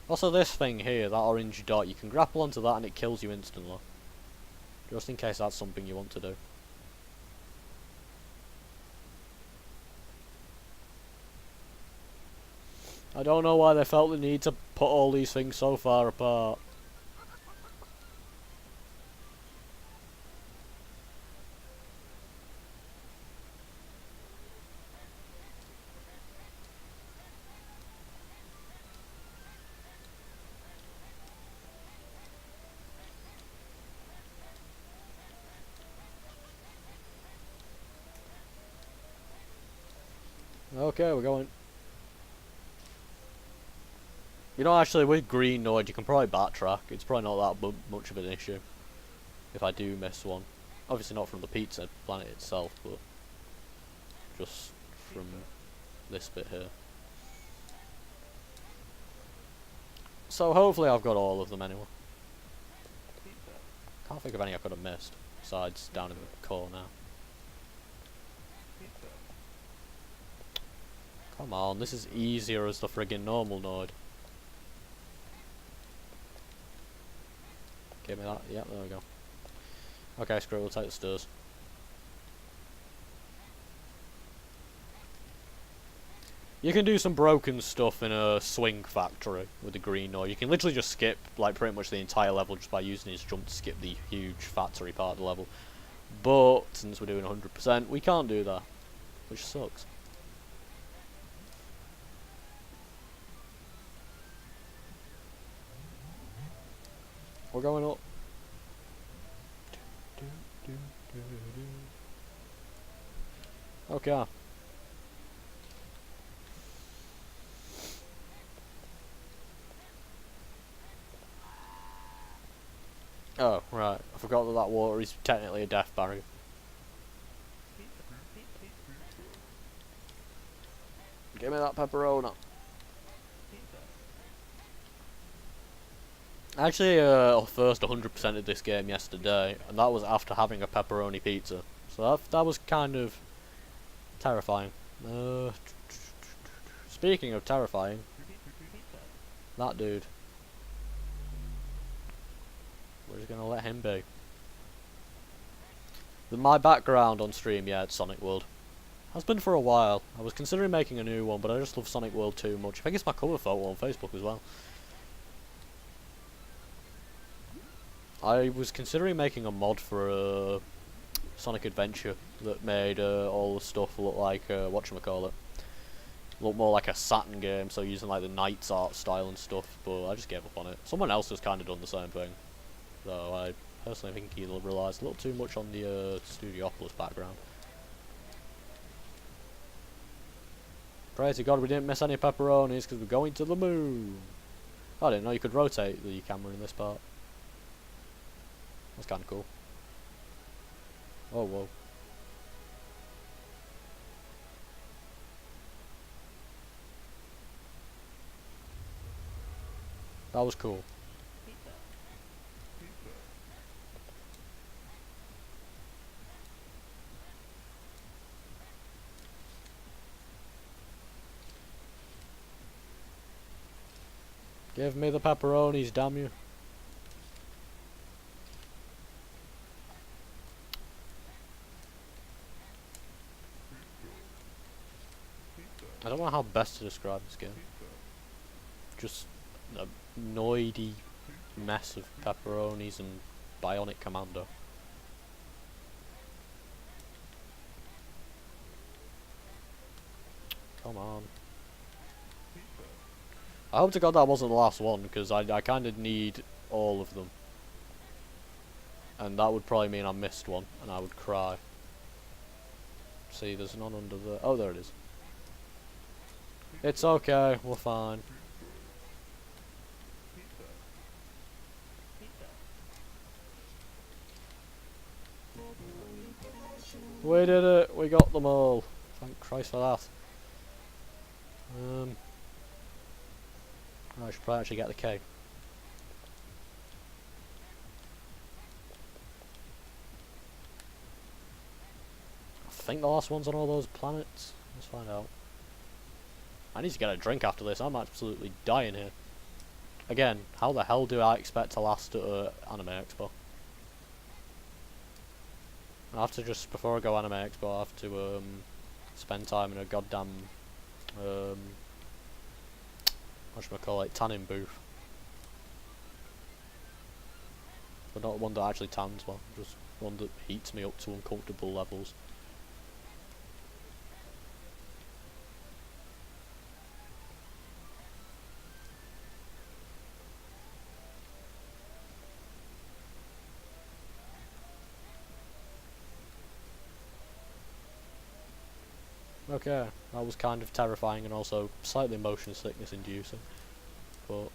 Also this thing here, that orange dot, you can grapple onto that and it kills you instantly. Just in case that's something you want to do. I don't know why they felt the need to put all these things so far apart. Okay, we're going. You know, actually, with green Noid, you can probably backtrack. It's probably not that much of an issue. If I do miss one. Obviously not from the pizza planet itself, but just from this bit here. So hopefully I've got all of them anyway. Can't think of any I could have missed, besides down in the corner. Come on, this is easier as the friggin' normal Noid. Give me that. Yep, there we go. Okay, screw it, we'll take the stairs. You can do some broken stuff in a swing factory with the green Noid. You can literally just skip like pretty much the entire level just by using his jump to skip the huge factory part of the level. But since we're doing 100%, we can't do that, which sucks. We're going up. Okay. Oh, right. I forgot that that water is technically a death barrier. Give me that pepperoni. Actually, first 100% of this game yesterday, and that was after having a pepperoni pizza. So that was kind of terrifying. Speaking of terrifying, that dude. We're just gonna let him be. My background on stream, yeah, it's Sonic World. Has been for a while. I was considering making a new one, but I just love Sonic World too much. I think it's my cover photo on Facebook as well. I was considering making a mod for Sonic Adventure that made all the stuff look like whatchamacallit. Look more like a Saturn game, so using like the Knights art style and stuff, but I just gave up on it. Someone else has kind of done the same thing, though I personally think he relies a little too much on the Studiopolis background. Pray to God we didn't miss any pepperonis because we're going to the moon. I didn't know you could rotate the camera in this part. That's kind of cool. Oh, whoa. That was cool. Give me the pepperonis, damn you. I don't know how best to describe this game. Just a noidy mess of pepperonis and Bionic Commando. Come on. I hope to God that wasn't the last one, because I kind of need all of them. And that would probably mean I missed one, and I would cry. See, there's none under there. Oh, there it is. It's okay, we're fine. We did it! We got them all! Thank Christ for that. I should probably actually get the cake. I think the last one's on all those planets. Let's find out. I need to get a drink after this. I'm absolutely dying here. Again, how the hell do I expect to last at Anime Expo? I have to just, before I go Anime Expo, I have to spend time in a goddamn whatchamacallit, tanning booth. But not one that actually tans well, just one that heats me up to uncomfortable levels. Okay, that was kind of terrifying and also slightly motion sickness inducing, but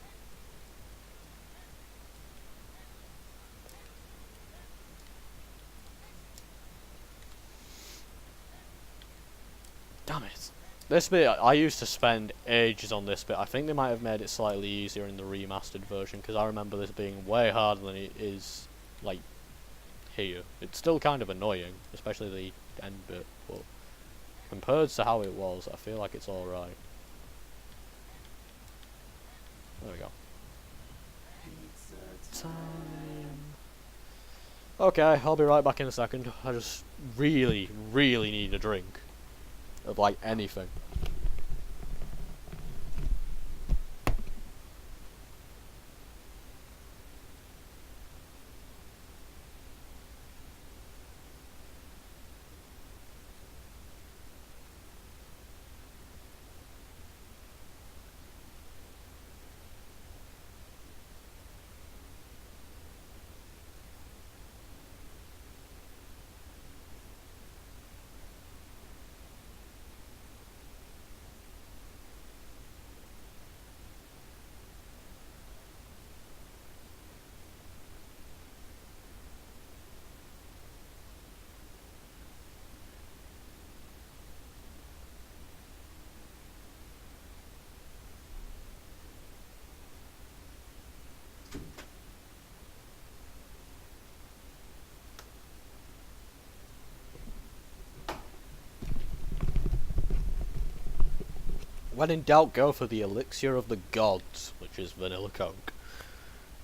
damn it. This bit, I used to spend ages on this bit. I think they might have made it slightly easier in the remastered version, because I remember this being way harder than it is, like, here. It's still kind of annoying, especially the end bit, but compared to how it was, I feel like it's alright. There we go. Time. Okay, I'll be right back in a second. I just really, really need a drink. Of, like, anything. When in doubt, go for the elixir of the gods, which is vanilla coke.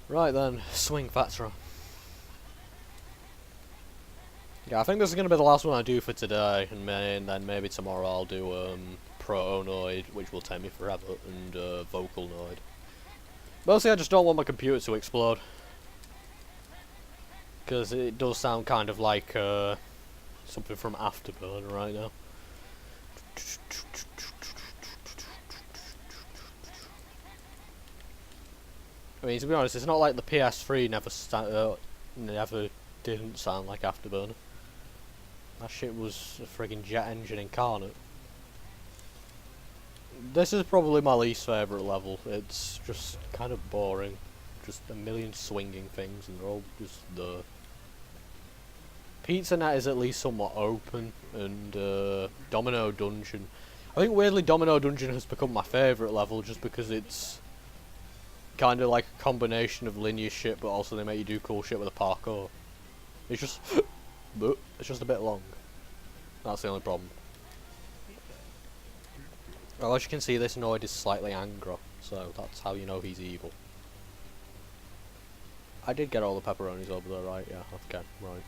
Right then, swing Vatra. Yeah, I think this is going to be the last one I do for today, and then maybe tomorrow I'll do Noid, which will take me forever, and Vocaloid. Mostly I just don't want my computer to explode. Because it does sound kind of like something from Afterburner right now. I mean, to be honest, it's not like the PS3 never didn't sound like Afterburner. That shit was a friggin' jet engine incarnate. This is probably my least favourite level. It's just kind of boring. Just a million swinging things, and they're all just there. Pizza Net is at least somewhat open, and Domino Dungeon. I think weirdly Domino Dungeon has become my favourite level just because it's kind of like a combination of linear shit, but also they make you do cool shit with the parkour. It's just it's just a bit long. That's the only problem. Well, as you can see, this Noid is slightly angry, so that's how you know he's evil. I did get all the pepperonis over there, right? Yeah, okay, right.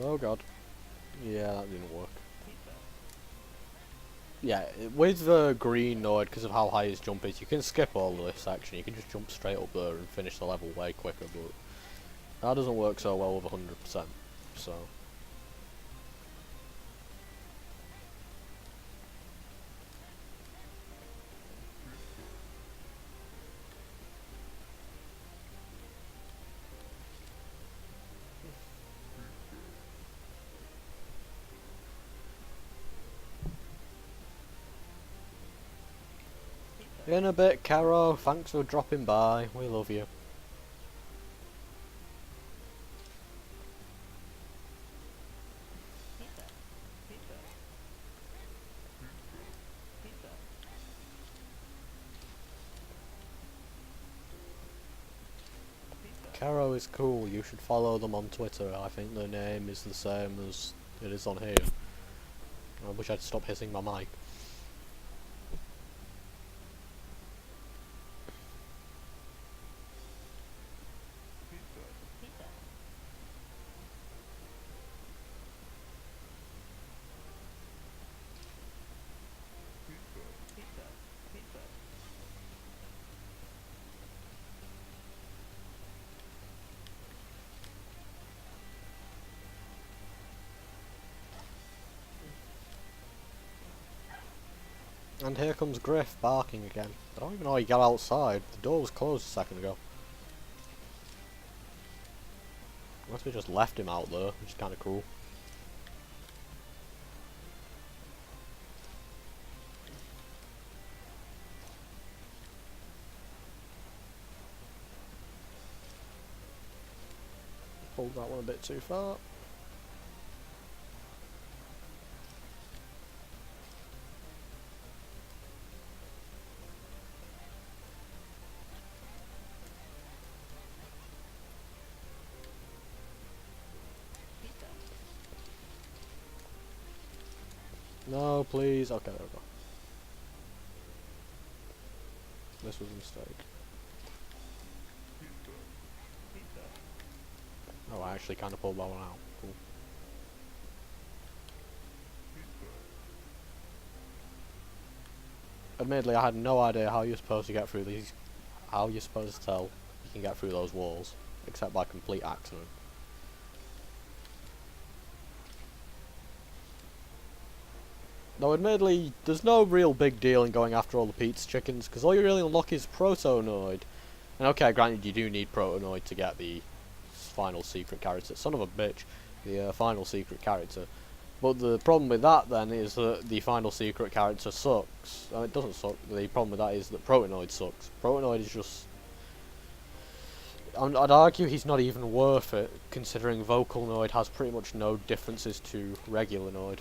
Oh god. Yeah, that didn't work. Yeah, with the green Noid, because of how high his jump is, you can skip all of this section. You can just jump straight up there and finish the level way quicker, but that doesn't work so well with 100%, so. In a bit, Caro. Thanks for dropping by. We love you. Caro is cool. You should follow them on Twitter. I think their name is the same as it is on here. I wish I'd stop hissing my mic. And here comes Griff barking again. I don't even know how he got outside. The door was closed a second ago. Unless we just left him out there, which is kind of cool. Pulled that one a bit too far. No, please. Okay, there we go. This was a mistake. Oh, I actually kind of pulled that one out. Cool. Admittedly, I had no idea how you're supposed to get through these. How you're supposed to tell you can get through those walls, except by complete accident. Though admittedly, there's no real big deal in going after all the pizza chickens, because all you really unlock is Proto-Noid. And okay, granted you do need Proto-Noid to get the final secret character. Son of a bitch, the final secret character. But the problem with that then is that the final secret character sucks. It doesn't suck, the problem with that is that Proto-Noid sucks. Proto-Noid is just... I'd argue he's not even worth it, considering Vocaloid has pretty much no differences to regular Noid.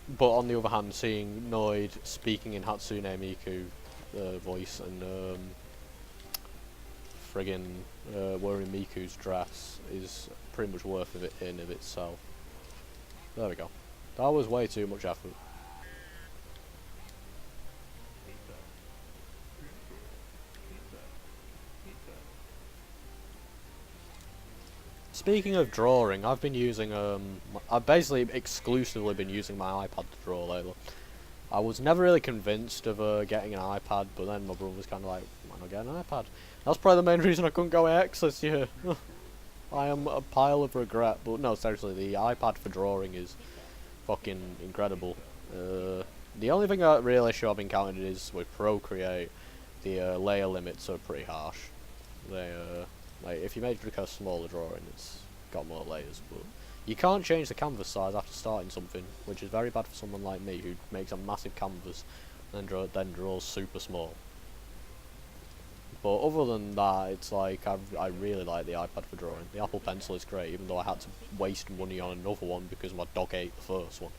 But on the other hand, seeing Noid speaking in Hatsune Miku voice and friggin' wearing Miku's dress is pretty much worth it in of itself. There we go. That was way too much effort. Speaking of drawing, I've been using I've basically exclusively been using my iPad to draw lately. I was never really convinced of getting an iPad, but then my brother was kind of like, why not get an iPad? That's probably the main reason I couldn't go X this year. I am a pile of regret, but no, seriously, the iPad for drawing is fucking incredible. The only thing real issue I've encountered is with Procreate, the layer limits are pretty harsh. They like, if you make a smaller drawing, it's got more layers, but you can't change the canvas size after starting something, which is very bad for someone like me who makes a massive canvas and then draws super small. But other than that, it's like, I really like the iPad for drawing. The Apple Pencil is great, even though I had to waste money on another one because my dog ate the first one.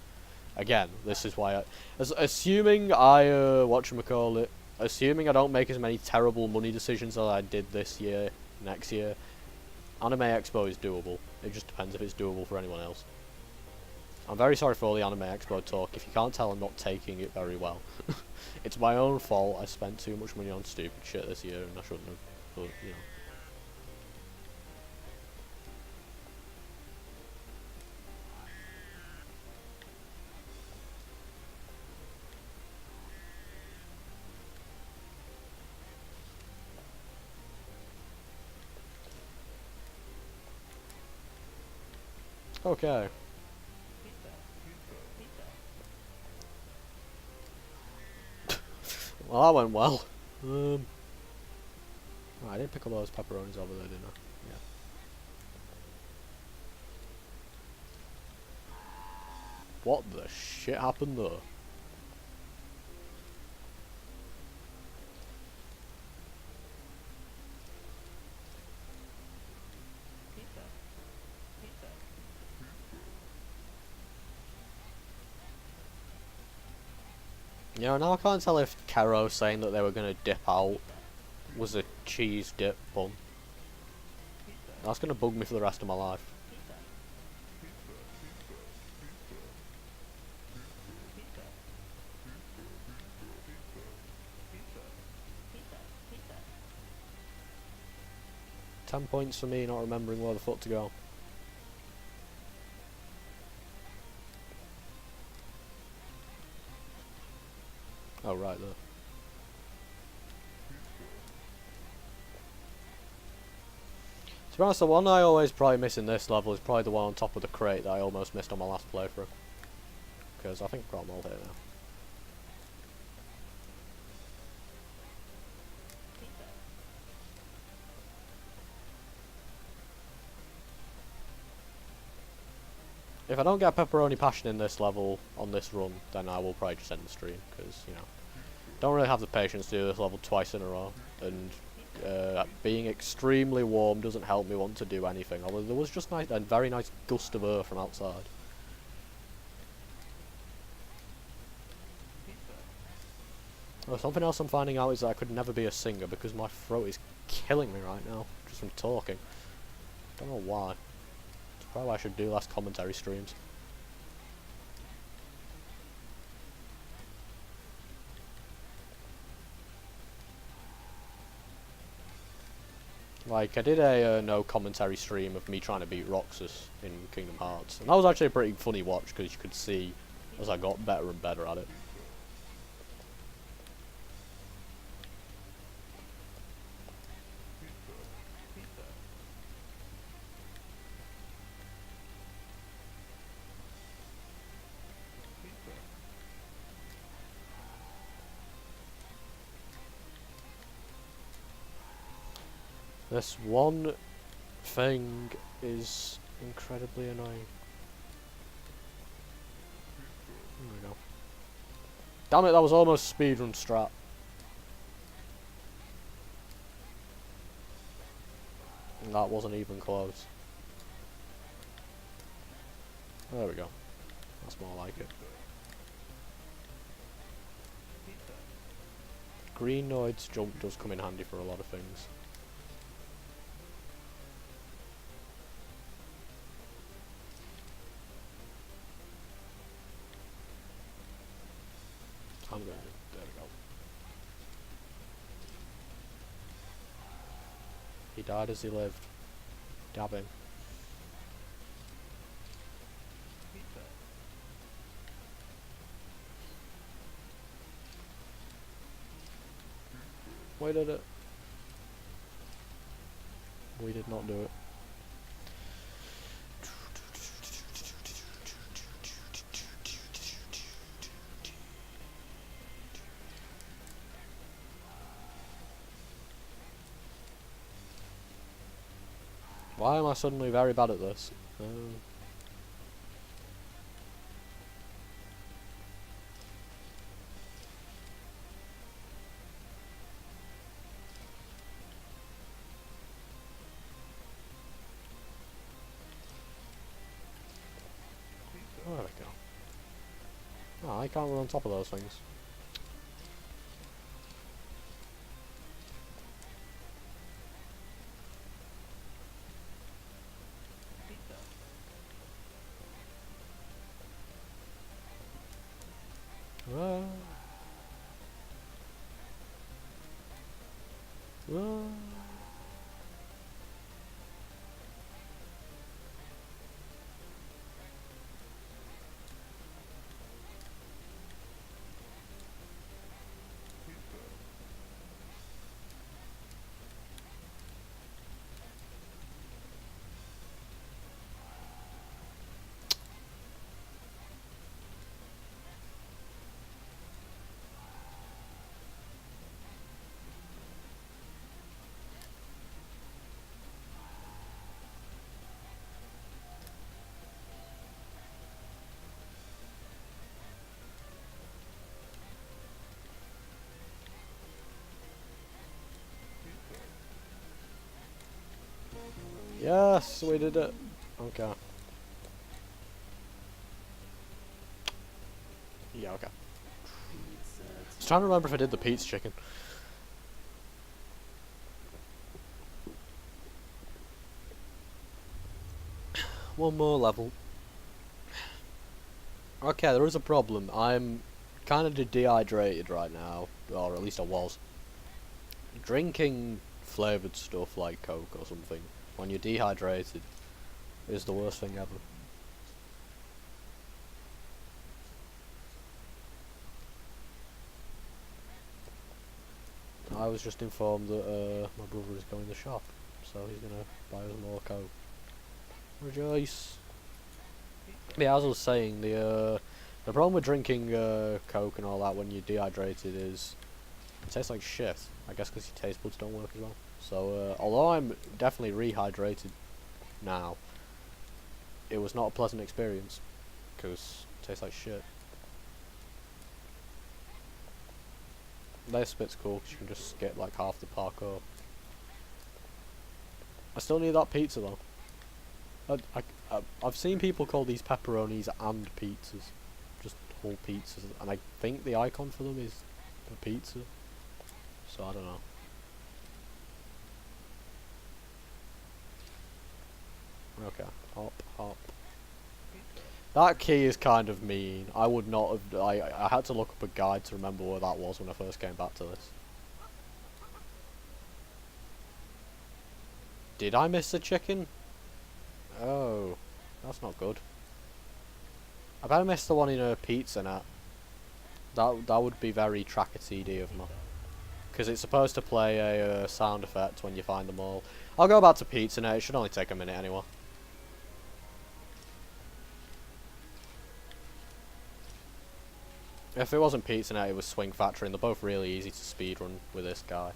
Again, this is why assuming I, whatchamacallit, assuming I don't make as many terrible money decisions as I did this year, next year, Anime Expo is doable. It just depends if it's doable for anyone else. I'm very sorry for all the Anime Expo talk. If you can't tell, I'm not taking it very well. It's my own fault. I spent too much money on stupid shit this year, and I shouldn't have. But, you know. Okay. Well, that went well. Oh, I did pick up those pepperonis over there, didn't I? Yeah. What the shit happened there? You know, now I can't tell if Kero saying that they were going to dip out was a cheese dip bun. That's going to bug me for the rest of my life. £10 for me not remembering where the fuck to go. Oh, right there. To be honest, the one I always probably miss in this level is probably the one on top of the crate that I almost missed on my last playthrough. Because I think I've got them all here now. If I don't get Pepperoni Passion in this level, on this run, then I will probably just end the stream, because, you know, don't really have the patience to do this level twice in a row, and being extremely warm doesn't help me want to do anything, although there was just a very nice gust of air from outside. Oh, something else I'm finding out is that I could never be a singer, because my throat is killing me right now, just from talking. Don't know why. Probably I should do less commentary streams. Like, I did a no commentary stream of me trying to beat Roxas in Kingdom Hearts, and that was actually a pretty funny watch, because you could see as I got better and better at it. This one thing is incredibly annoying. There we go. Damn it, that was almost speedrun strat. And that wasn't even close. There we go. That's more like it. Green Noid's jump does come in handy for a lot of things. There we go. He died as he lived. Dab him. We did it. We did not do it. Why am I suddenly very bad at this? There we go. Oh, I can't run on top of those things. Ah. Ah. Yes, we did it. Okay. Yeah, okay. trying to remember if I did the pizza chicken. One more level. Okay, there is a problem. I'm kind of dehydrated right now, or at least I was. Drinking flavoured stuff like Coke or something when you're dehydrated is the worst thing ever. I was just informed that my brother is going to the shop, so he's gonna buy us more Coke. Rejoice! Yeah, as I was saying, the problem with drinking Coke and all that when you're dehydrated is it tastes like shit. I guess because your taste buds don't work as well. So although I'm definitely rehydrated now, it was not a pleasant experience because it tastes like shit. This bit's cool because you can just skip like half the parkour. I still need that pizza though. I've seen people call these pepperonis and pizzas, just whole pizzas, and I think the icon for them is a pizza. So I don't know. Okay, hop, hop. That key is kind of mean. I would not have. I had to look up a guide to remember where that was when I first came back to this. Did I miss the chicken? Oh, that's not good. I bet I missed the one in a pizza net. That would be very tracker TD of me. Because it's supposed to play a sound effect when you find them all. I'll go back to pizza net. It should only take a minute anyway. If it wasn't Pizza Net, it was Swing Factory, and they're both really easy to speedrun with this guy.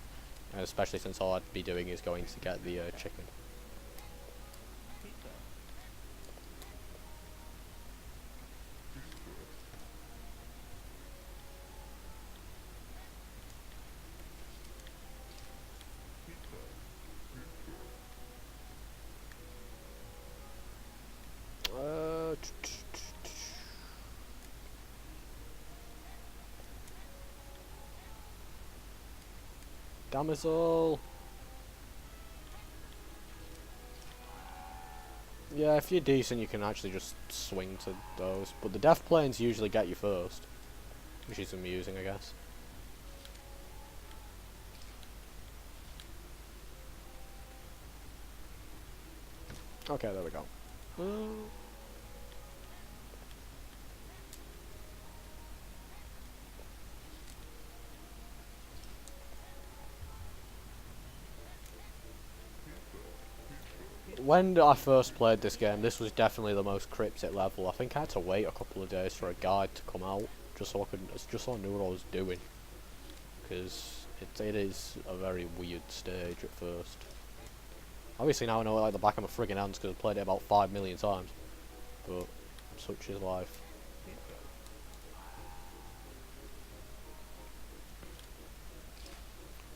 And especially since all I'd be doing is going to get the chicken. Damsel! Yeah, if you're decent you can actually just swing to those, but the death planes usually get you first. Which is amusing, I guess. Okay, there we go. When I first played this game, this was definitely the most cryptic level. I think I had to wait a couple of days for a guide to come out, just so I knew what I was doing, because it is a very weird stage at first. Obviously now I know it like the back of my friggin' hands because I've played it about 5 million times, but such is life.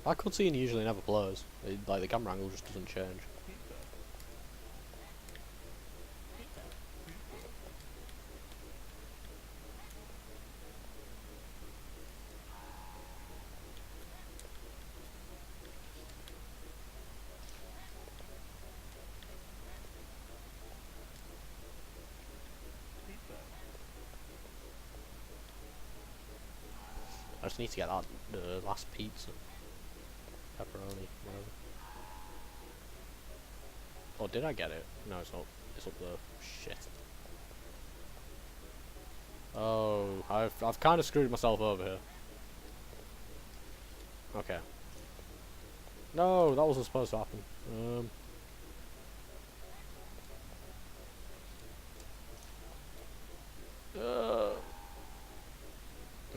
That cutscene usually never plays. Like the camera angle just doesn't change. I just need to get that last pizza. Pepperoni, whatever. Oh, did I get it? No, it's not. It's up there. Shit. Oh, I've kind of screwed myself over here. Okay. No, that wasn't supposed to happen.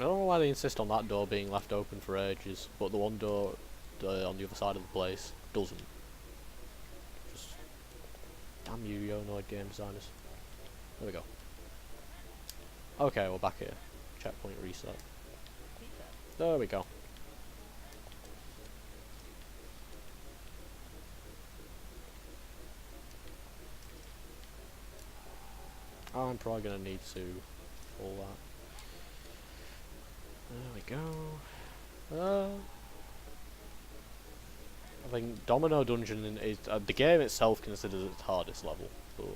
I don't know why they insist on that door being left open for ages, but the one door on the other side of the place doesn't. Just damn you, Noid game designers. There we go. Okay, we're back here. Checkpoint reset. There we go. I'm probably gonna need to pull that. we go. I think Domino Dungeon is the game itself considers its hardest level, but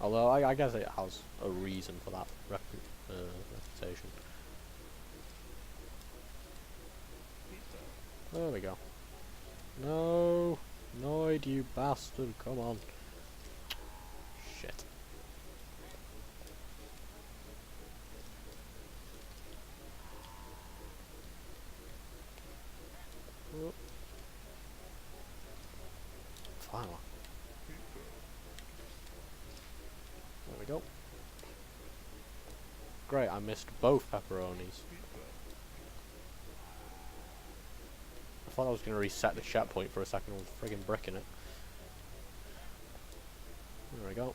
although I guess it has a reason for that reputation. There we go. No, Noid, you bastard! Come on. Shit. Oh. Finally. There we go. Great, I missed both pepperonis. I thought I was going to reset the checkpoint for a second. I was friggin' bricking it. There we go.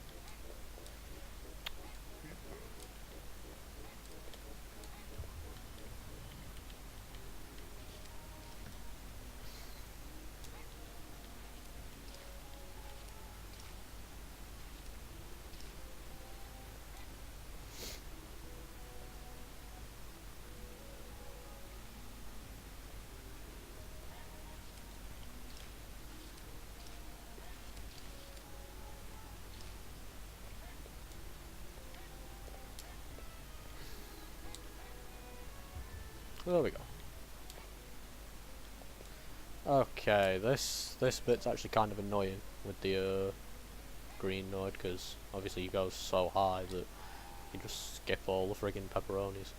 There we go. Okay, this bit's actually kind of annoying with the green Noid, because obviously you go so high that you just skip all the friggin' pepperonis.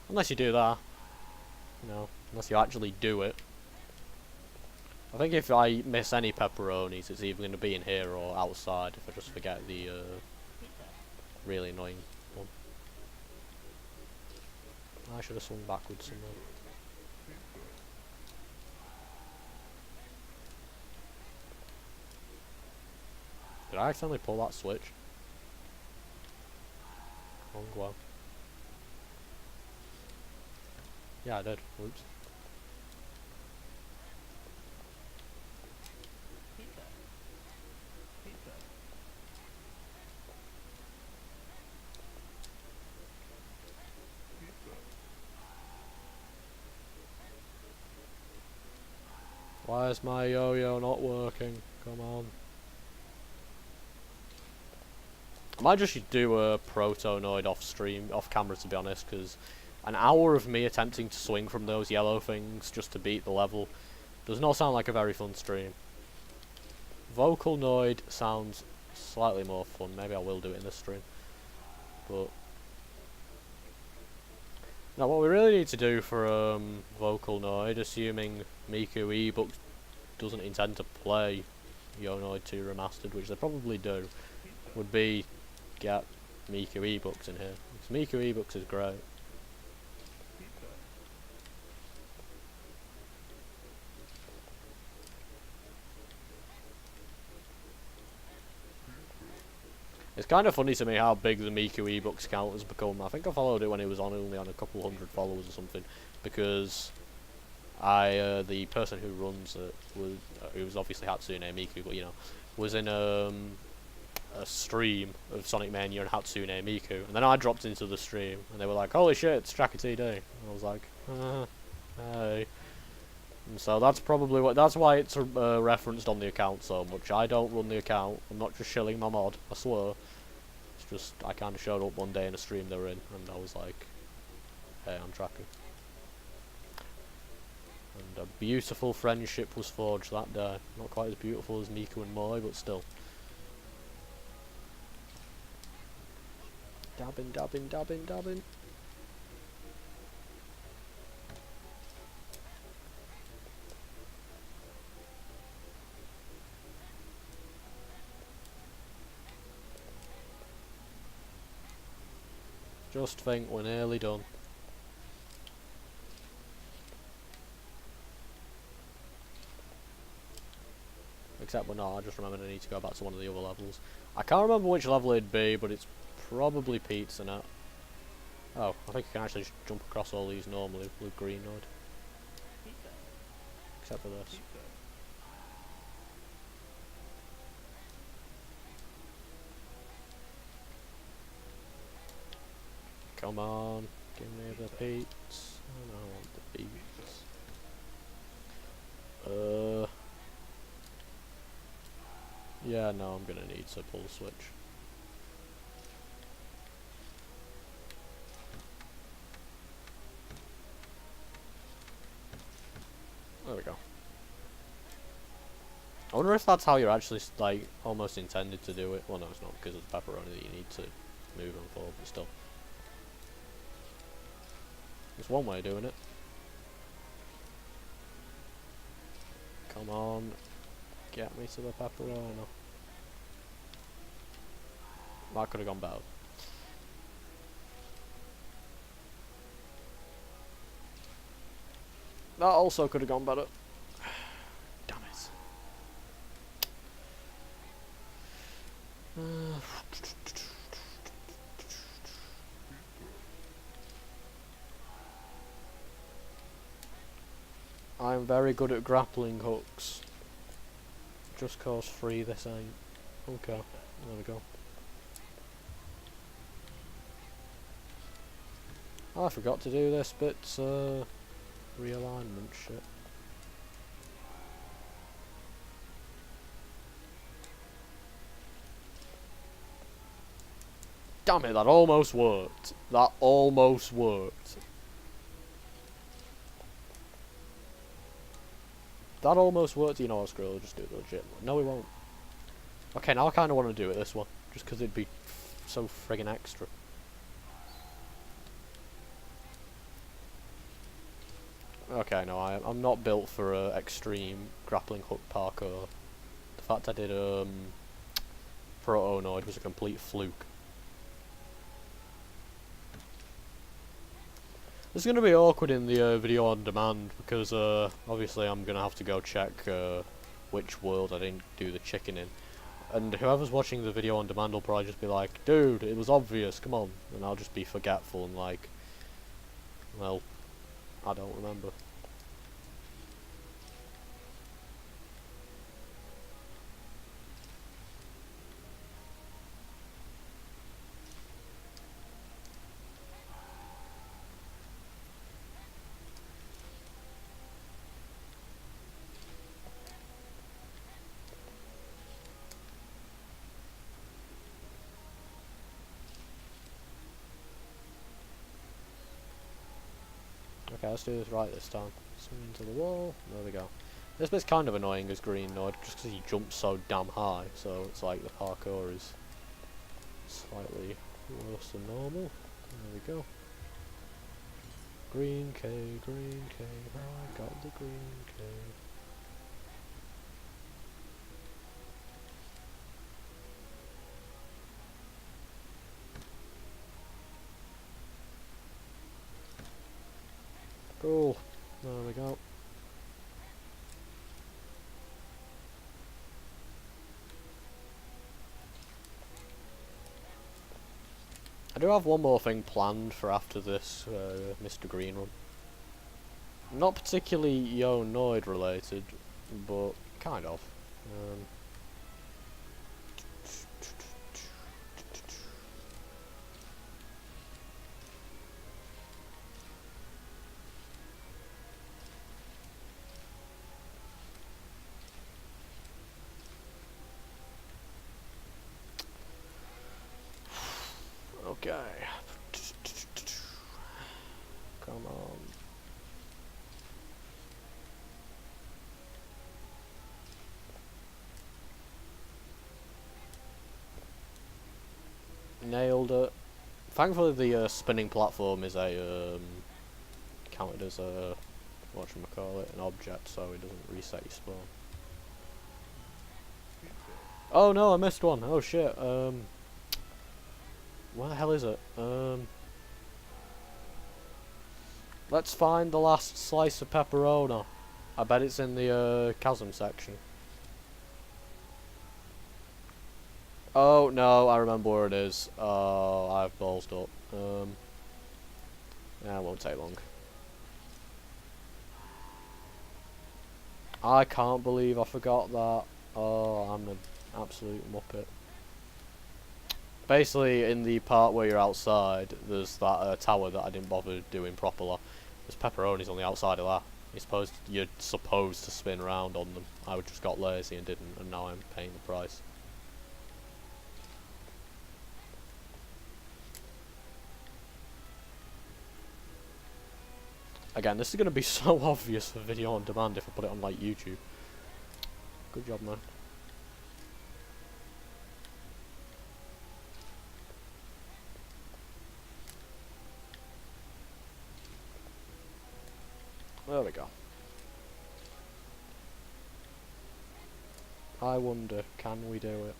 Unless you do that, you know, unless you actually do it. I think if I miss any pepperonis, it's either going to be in here or outside if I just forget the really annoying one. I should have swung backwards somewhere. Did I accidentally pull that switch? Wrong one. Yeah, I did. Whoops. Why is my yo-yo not working? Come on. I might just do a proto-Noid off camera, to be honest, because an hour of me attempting to swing from those yellow things just to beat the level does not sound like a very fun stream. Vocaloid sounds slightly more fun. Maybe I will do it in this stream. But now what we really need to do for Vocaloid, assuming Miku ebook doesn't intend to play Noid 2 Remastered, which they probably do, would be get Miku ebooks in here. Because Miku ebooks is great. It's kind of funny to me how big the Miku ebooks count has become. I think I followed it when it was only on a couple hundred followers or something, because the person who runs it was, who was obviously Hatsune Miku, but you know, was in a stream of Sonic Mania and Hatsune Miku, and then I dropped into the stream, and they were like, "Holy shit, it's Tracker TD," and I was like, "Hey." And so that's probably that's why it's referenced on the account so much. I don't run the account. I'm not just shilling my mod. I swear. It's just I kind of showed up one day in a stream they were in, and I was like, "Hey, I'm Tracker." And a beautiful friendship was forged that day. Not quite as beautiful as Miku and Moi, but still. Dabbing, dabbing, dabbing, dabbing. Just think we're nearly done. Except we're not, I just remembered I need to go back to one of the other levels. I can't remember which level it'd be, but it's probably Pizza Net. Oh, I think you can actually just jump across all these normally with green Noid. Except for this. Come on, give me the beats. I don't want the beats. Yeah, no, I'm gonna need to pull switch. There we go. I wonder if that's how you're actually, like, almost intended to do it. Well, no, it's not, because it's pepperoni that you need to move them for, but still. There's one way of doing it. Come on. Get me to the pepperoni. That could have gone better. That also could have gone better. Damn it. I'm very good at grappling hooks. Just cause free this ain't. Okay, there we go. Oh, I forgot to do this bit's realignment shit. Damn it, that almost worked. That almost worked. That almost worked. You know what, screw it, I'll just do it legit. No, we won't. Okay, now I kind of want to do it this one. Just because it'd be so friggin' extra. Okay, no, I'm not built for extreme grappling hook parkour. The fact I did Proto Noid was a complete fluke. It's going to be awkward in the video on demand because obviously I'm going to have to go check which world I didn't do the chicken in. And whoever's watching the video on demand will probably just be like, dude, it was obvious, come on. And I'll just be forgetful and like, well, I don't remember. Okay, let's do this right this time. Swing into the wall. There we go. This bit's kind of annoying as Green Noid, just because he jumps so damn high, so it's like the parkour is slightly worse than normal. There we go. Green cave, I got the green cave. Cool. There we go. I do have one more thing planned for after this Mr. Green run. Not particularly Yo Noid related, but kind of. Okay. Come on. Nailed it. Thankfully the spinning platform is a counted as a whatchamacallit, an object, so it doesn't reset your spawn. Oh no, I missed one. Oh shit. Where the hell is it? Let's find the last slice of pepperoni. I bet it's in the chasm section. Oh no, I remember where it is. Oh, I've ballsed up. Yeah, it won't take long. I can't believe I forgot that. Oh, I'm an absolute muppet. Basically, in the part where you're outside, there's that tower that I didn't bother doing properly. There's pepperonis on the outside of that. You're supposed to spin around on them. I just got lazy and didn't, and now I'm paying the price. Again, this is going to be so obvious for video on demand if I put it on like YouTube. Good job, man. There we go. I wonder, can we do it?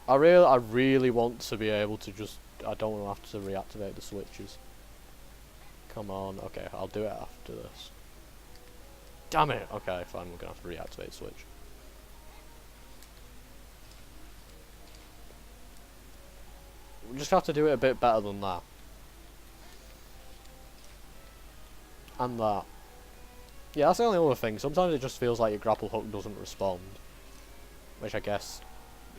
I really want to be able to just... I don't want to have to reactivate the switches. Come on, okay, I'll do it after this. Damn it! Okay, fine, we're gonna have to reactivate the switch. We just have to do it a bit better than that. And that. Yeah, that's the only other thing. Sometimes it just feels like your grapple hook doesn't respond. Which I guess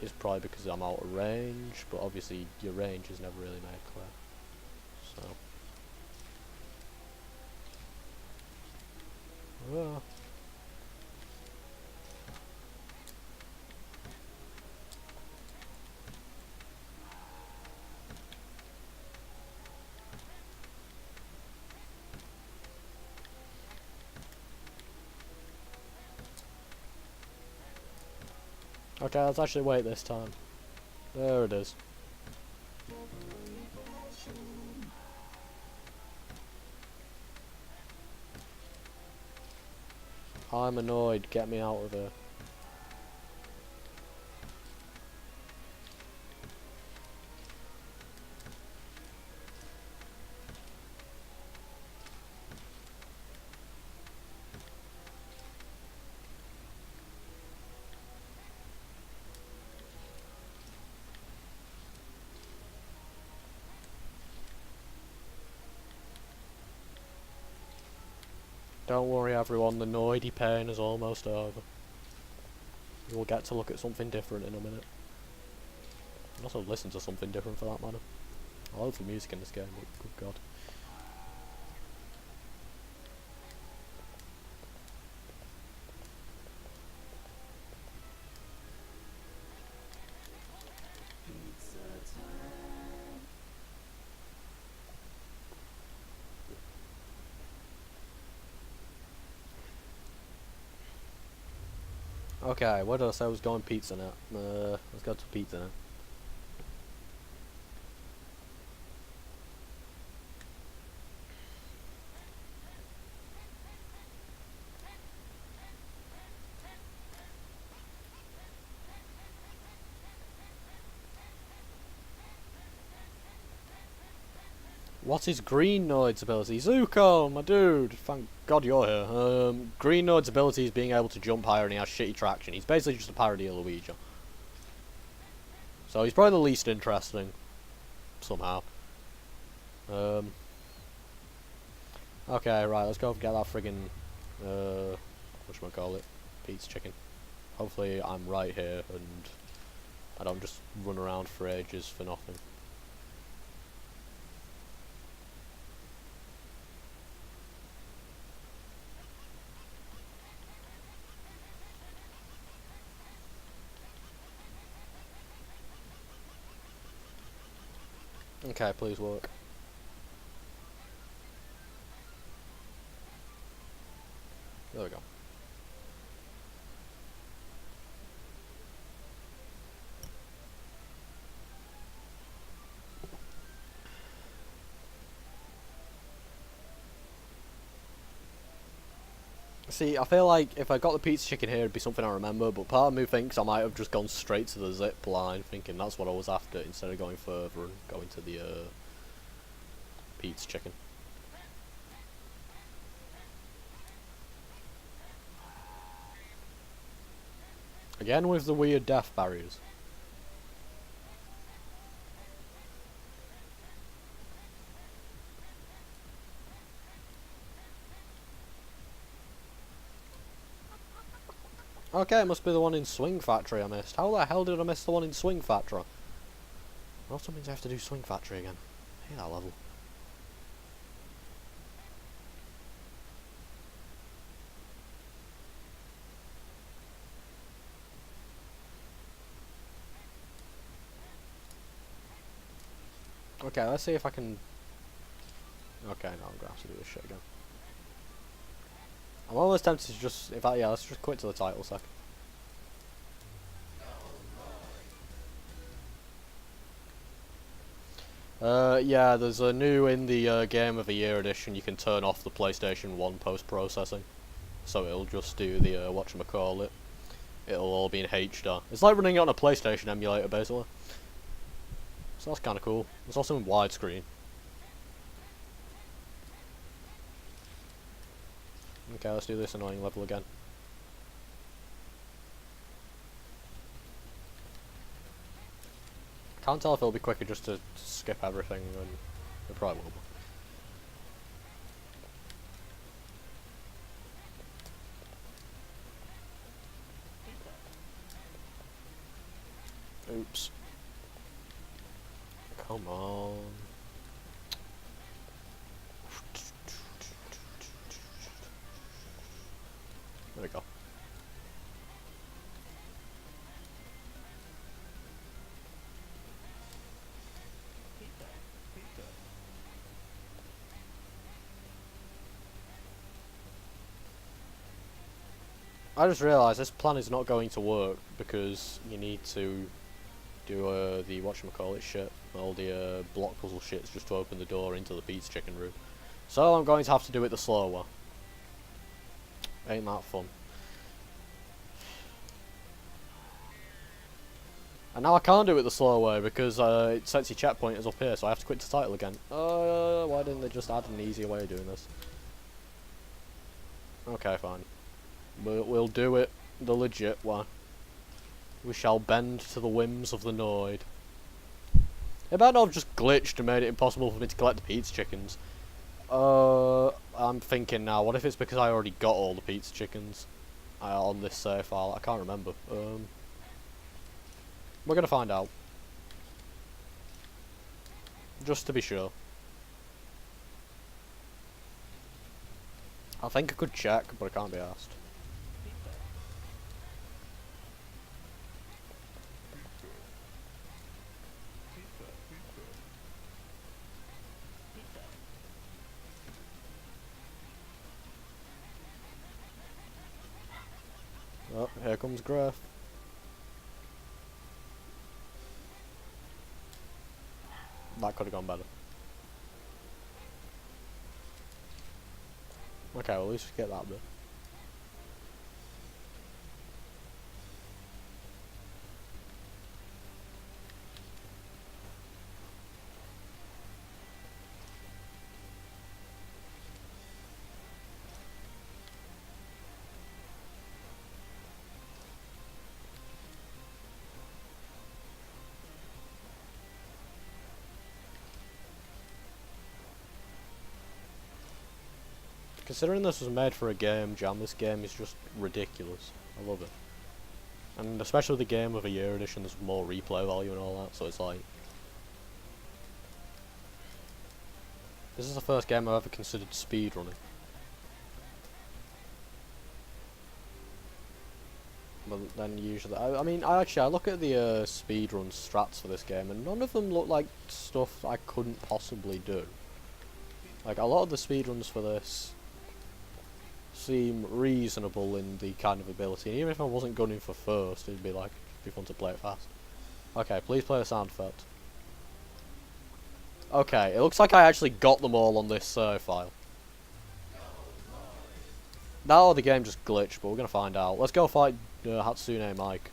is probably because I'm out of range, but obviously your range is never really made clear. So. Okay, let's actually wait this time. There it is. I'm annoyed, get me out of here. Don't worry everyone, the Noid pain is almost over. We'll get to look at something different in a minute. And also listen to something different for that matter. I love the music in this game, but good god. Okay, where did I say I was going pizza now? Let's go to pizza now. What is Green Noid's ability? Zuko, my dude! Thank God you're here. Green Noid's ability is being able to jump higher and he has shitty traction. He's basically just a parody of Luigi. So he's probably the least interesting. Somehow. Okay, right, let's go get that friggin' whatchamacallit? Pizza chicken. Hopefully I'm right here and I don't just run around for ages for nothing. Okay, please work. There we go. See, I feel like if I got the pizza chicken here, it'd be something I remember, but part of me thinks I might have just gone straight to the zip line, thinking that's what I was after, instead of going further and going to the, pizza chicken. Again with the weird death barriers. Okay, it must be the one in Swing Factory I missed. How the hell did I miss the one in Swing Factory? Also means I have to do Swing Factory again. I hate that level. Okay, let's see if I can... Okay, no, I'm gonna have to do this shit again. I'm almost tempted to just... In fact, yeah, let's just quit to the title sec. Yeah, there's a new in the Game of the Year edition, you can turn off the PlayStation 1 post-processing. So it'll just do the, whatchamacallit. It'll all be in HDR. It's like running it on a PlayStation emulator, basically. So that's kinda cool. It's also in widescreen. Okay, let's do this annoying level again. Can't tell if it'll be quicker just to skip everything, and it probably will be. Oops. Come on. There we go. I just realised this plan is not going to work because you need to do the whatchamacallit shit, all the block puzzle shits just to open the door into the pizza chicken room. So I'm going to have to do it the slow way. Ain't that fun. And now I can't do it the slow way because it sets your checkpointers up here, so I have to quit the title again. Why didn't they just add an easier way of doing this? Okay, fine. We'll do it the legit way. We shall bend to the whims of the Noid. It might not have just glitched and made it impossible for me to collect the pizza chickens. I'm thinking now, what if it's because I already got all the pizza chickens on this save file? I can't remember. We're gonna find out. Just to be sure. I think I could check, but I can't be asked. Oh, here comes Griff. That could have gone better. Okay, well at least we get that bit. Considering this was made for a game jam, this game is just ridiculous. I love it. And especially the Game of the Year edition, there's more replay value and all that, so it's like... This is the first game I've ever considered speedrunning. But then usually... I mean, I look at the speedrun strats for this game, and none of them look like stuff I couldn't possibly do. Like, a lot of the speedruns for this seem reasonable in the kind of ability, and even if I wasn't gunning for first, it'd be fun to play it fast. Okay, please play the sound effect. Okay, it looks like I actually got them all on this file. Now the game just glitched, but we're gonna find out. Let's go fight Hatsune Mike.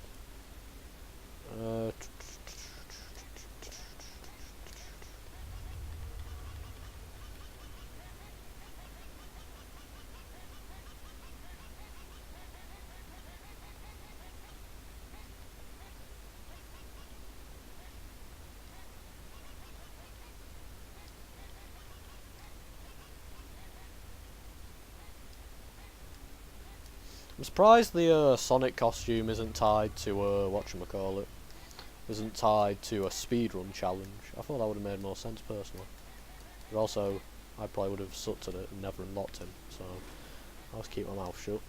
I'm surprised the Sonic costume isn't tied to whatchamacallit, isn't tied to a speedrun challenge. I thought that would have made more sense personally. But also, I probably would have sucked at it and never unlocked him, so I'll just keep my mouth shut.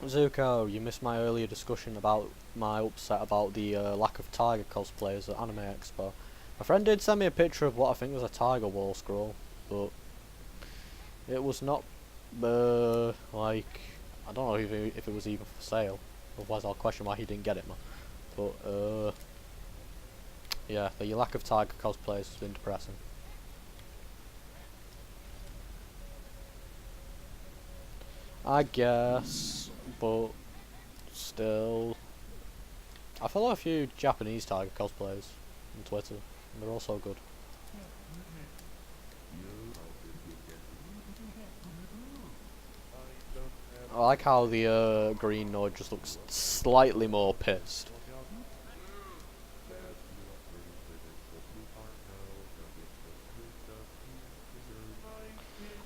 Zuko, you missed my earlier discussion about my upset about the lack of tiger cosplayers at Anime Expo. My friend did send me a picture of what I think was a tiger wall scroll, but it was not, like, I don't know if it was even for sale. Otherwise I'll question why he didn't get it, man. But, yeah, the lack of tiger cosplayers has been depressing. I guess, but still, I follow a few Japanese tiger cosplayers on Twitter, and they're all so good. I like how the green Noid just looks slightly more pissed.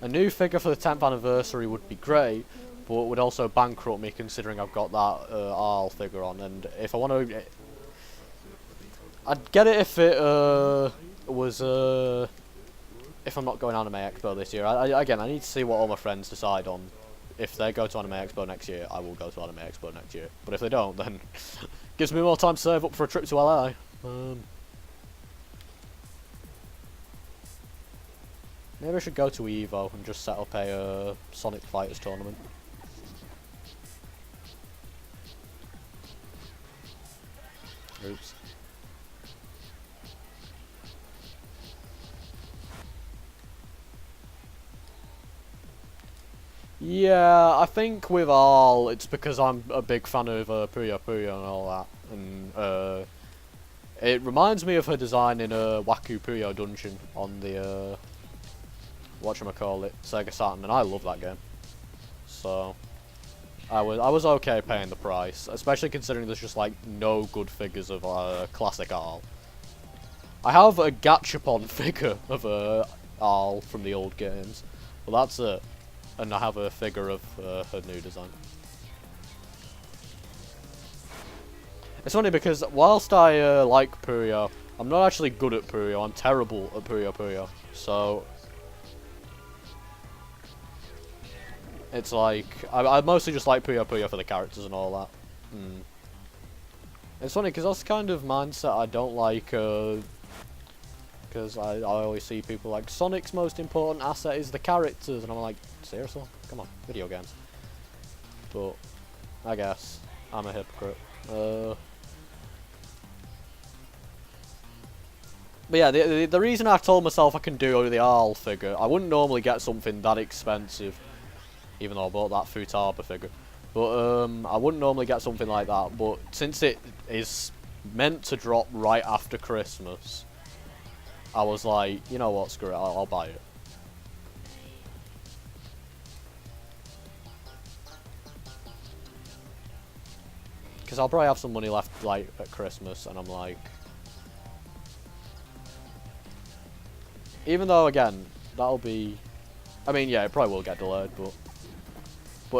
A new figure for the 10th anniversary would be great, but would also bankrupt me considering I've got that Arl figure on, and if I want to, I'd get it if it was if I'm not going Anime Expo this year. Again, I need to see what all my friends decide on. If they go to Anime Expo next year, I will go to Anime Expo next year. But if they don't, then gives me more time to save up for a trip to LA. Maybe I should go to Evo and just set up a Sonic Fighters tournament. Oops. Yeah, I think with all, it's because I'm a big fan of Puyo Puyo and all that, and it reminds me of her design in Waku Puyo Dungeon on the whatchamacallit, Sega Saturn, and I love that game. So I was okay paying the price, especially considering there's just like no good figures of classic Arl. I have a Gachapon figure of Arl from the old games, but that's it. And I have a figure of her new design. It's funny because whilst I like Puyo, I'm not actually good at Puyo. I'm terrible at Puyo Puyo. So it's like I mostly just like Puyo Puyo for the characters and all that. It's funny because that's the kind of mindset I don't like. Because I always see people like Sonic's most important asset is the characters, and I'm like, seriously? Come on, video games. But I guess I'm a hypocrite. But yeah, the reason I told myself I can do the Arl figure, I wouldn't normally get something that expensive, even though I bought that Futaba figure. But I wouldn't normally get something like that. But since it is meant to drop right after Christmas, I was like, you know what, screw it, I'll buy it. Because I'll probably have some money left, like, at Christmas, and I'm like... Even though, again, that'll be... I mean, yeah, it probably will get delayed, but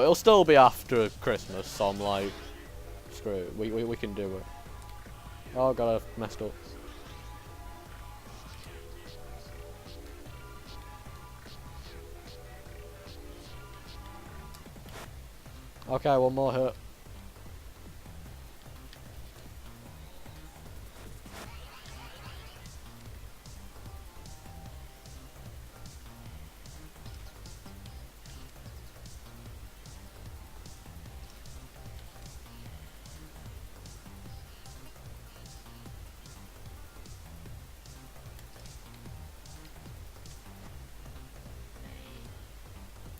it'll still be after Christmas, so I'm like... Screw it, we can do it. Oh god, I've messed up. Okay, one more hit.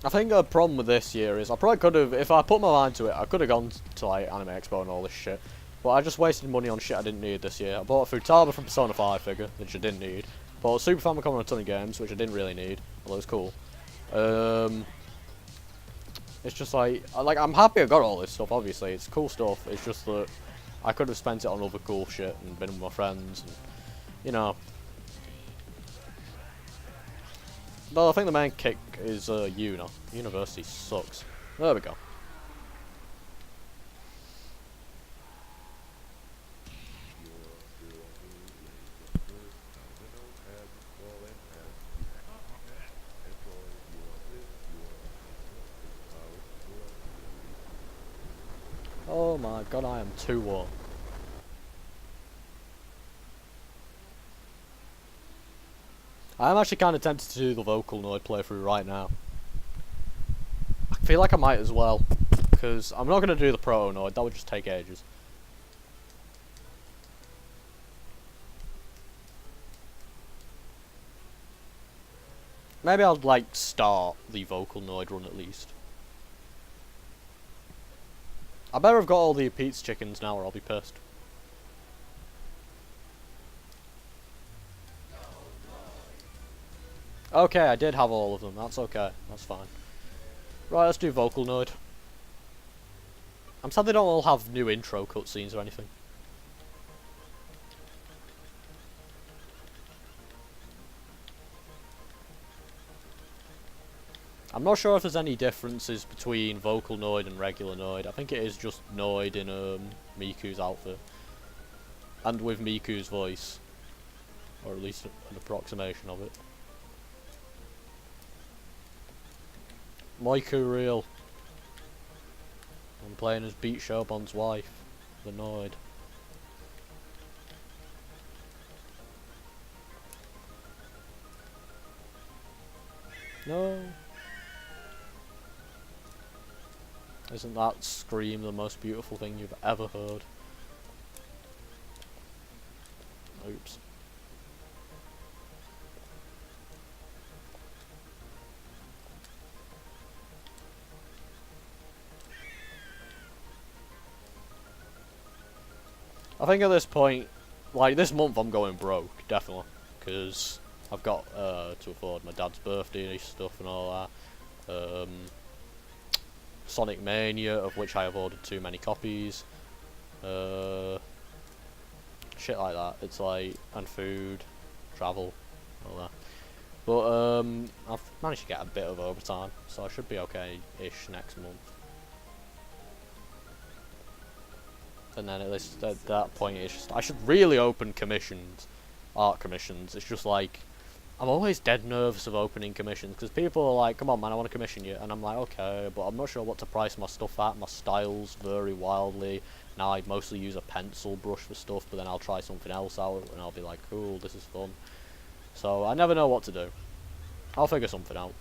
I think the problem with this year is I probably could have, if I put my mind to it, I could have gone to like Anime Expo and all this shit. But I just wasted money on shit I didn't need this year. I bought a Futaba from Persona 5 figure, which I didn't need. Bought a Super Famicom and a ton of games, which I didn't really need, although it was cool. It's just like I'm happy I got all this stuff. Obviously, it's cool stuff. It's just that I could have spent it on other cool shit and been with my friends, and, you know. Though I think the main kick is University sucks. There we go. Oh my god, I am too warm. I am actually kind of tempted to do the Vocaloid playthrough right now. I feel like I might as well, because I'm not going to do the Proto Noid, that would just take ages. Maybe I'll like start the Vocaloid run at least. I better have got all the pizza chickens now or I'll be pissed. Okay, I did have all of them, that's okay, that's fine. Right, let's do Vocaloid. I'm sad they don't all have new intro cutscenes or anything. I'm not sure if there's any differences between Vocaloid and regular Noid. I think it is just Noid in Miku's outfit. And with Miku's voice. Or at least an approximation of it. Miku real. I'm playing as Beat Shobon's wife, the Noid. No. Isn't that scream the most beautiful thing you've ever heard? Oops. I think at this point, like this month I'm going broke, definitely. Because I've got to afford my dad's birthday stuff and all that. Sonic Mania, of which I have ordered too many copies. Shit like that. It's like, and food, travel, all that. But I've managed to get a bit of overtime, so I should be okay-ish next month. And then at least at that point, it's just I should really open commissions, art commissions. It's just like I'm always dead nervous of opening commissions because people are like, "Come on, man, I want to commission you," and I'm like, "Okay," but I'm not sure what to price my stuff at. My styles vary wildly. Now I mostly use a pencil brush for stuff, but then I'll try something else out and I'll be like, "Cool, this is fun." So I never know what to do. I'll figure something out.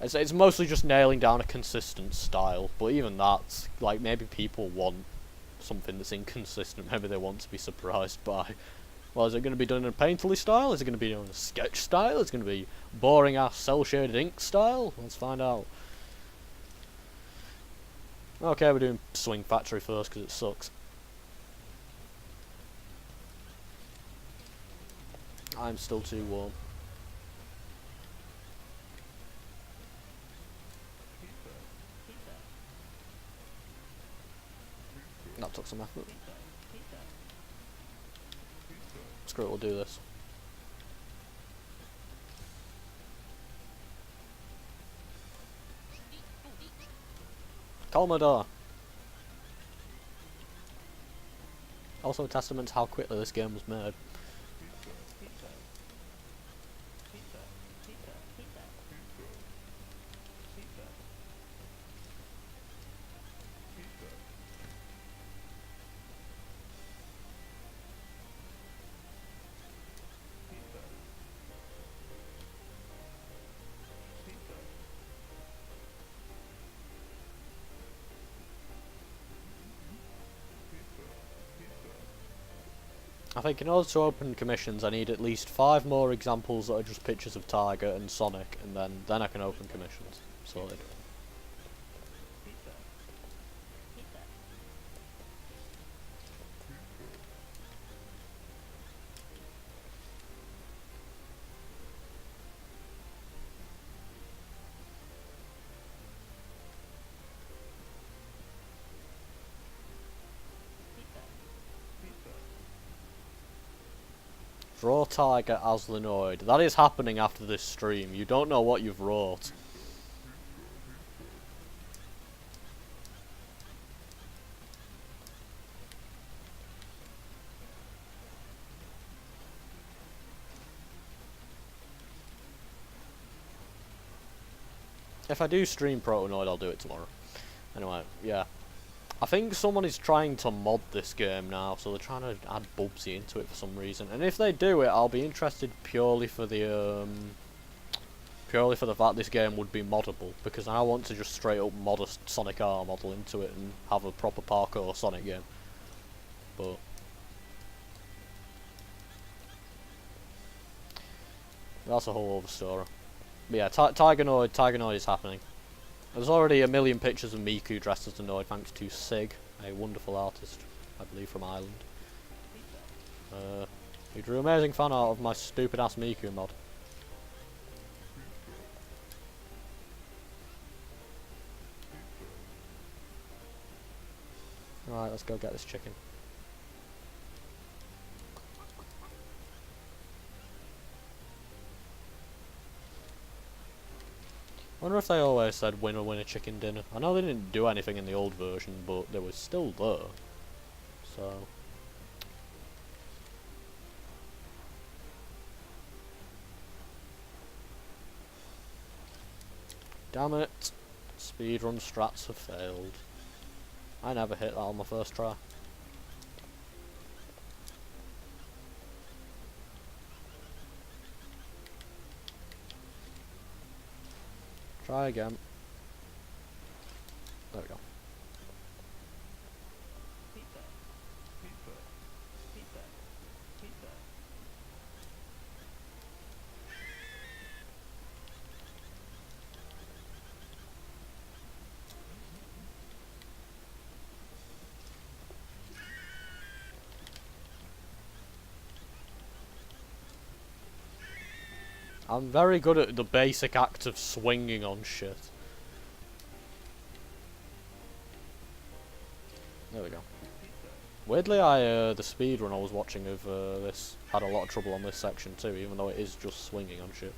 It's mostly just nailing down a consistent style, but even that, like, maybe people want something that's inconsistent, maybe they want to be surprised by. Well, is it going to be done in a painterly style? Is it going to be done in a sketch style? Is it going to be boring ass cel-shaded ink style? Let's find out. Okay, we're doing Swing Factory first because it sucks. I'm still too warm. That took some effort. Screw it, we'll do this. Colmodor. Also a testament to how quickly this game was made. I think in order to open commissions I need at least 5 more examples that are just pictures of Tiger and Sonic, and then I can open commissions. Sorted. Draw tiger as the Noid. That is happening after this stream. You don't know what you've wrought. If I do stream Protonoid, I'll do it tomorrow. Anyway, yeah. I think someone is trying to mod this game now, so they're trying to add Bubsy into it for some reason. And if they do it, I'll be interested purely for the fact this game would be moddable, because I want to just straight up mod a Sonic R model into it and have a proper parkour Sonic game. But that's a whole other story. But yeah, Tiger Noid is happening. There's already a million pictures of Miku dressed as the Noid, thanks to Sig, a wonderful artist, I believe from Ireland. He drew amazing fan art of my stupid ass Miku mod. Alright, let's go get this chicken. I wonder if they always said winner winner chicken dinner. I know they didn't do anything in the old version, but they were still there. So damn it. Speedrun strats have failed. I never hit that on my first try. Try again. There we go. I'm very good at the basic act of swinging on shit. There we go. Weirdly, the speedrun I was watching of this had a lot of trouble on this section too, even though it is just swinging on shit.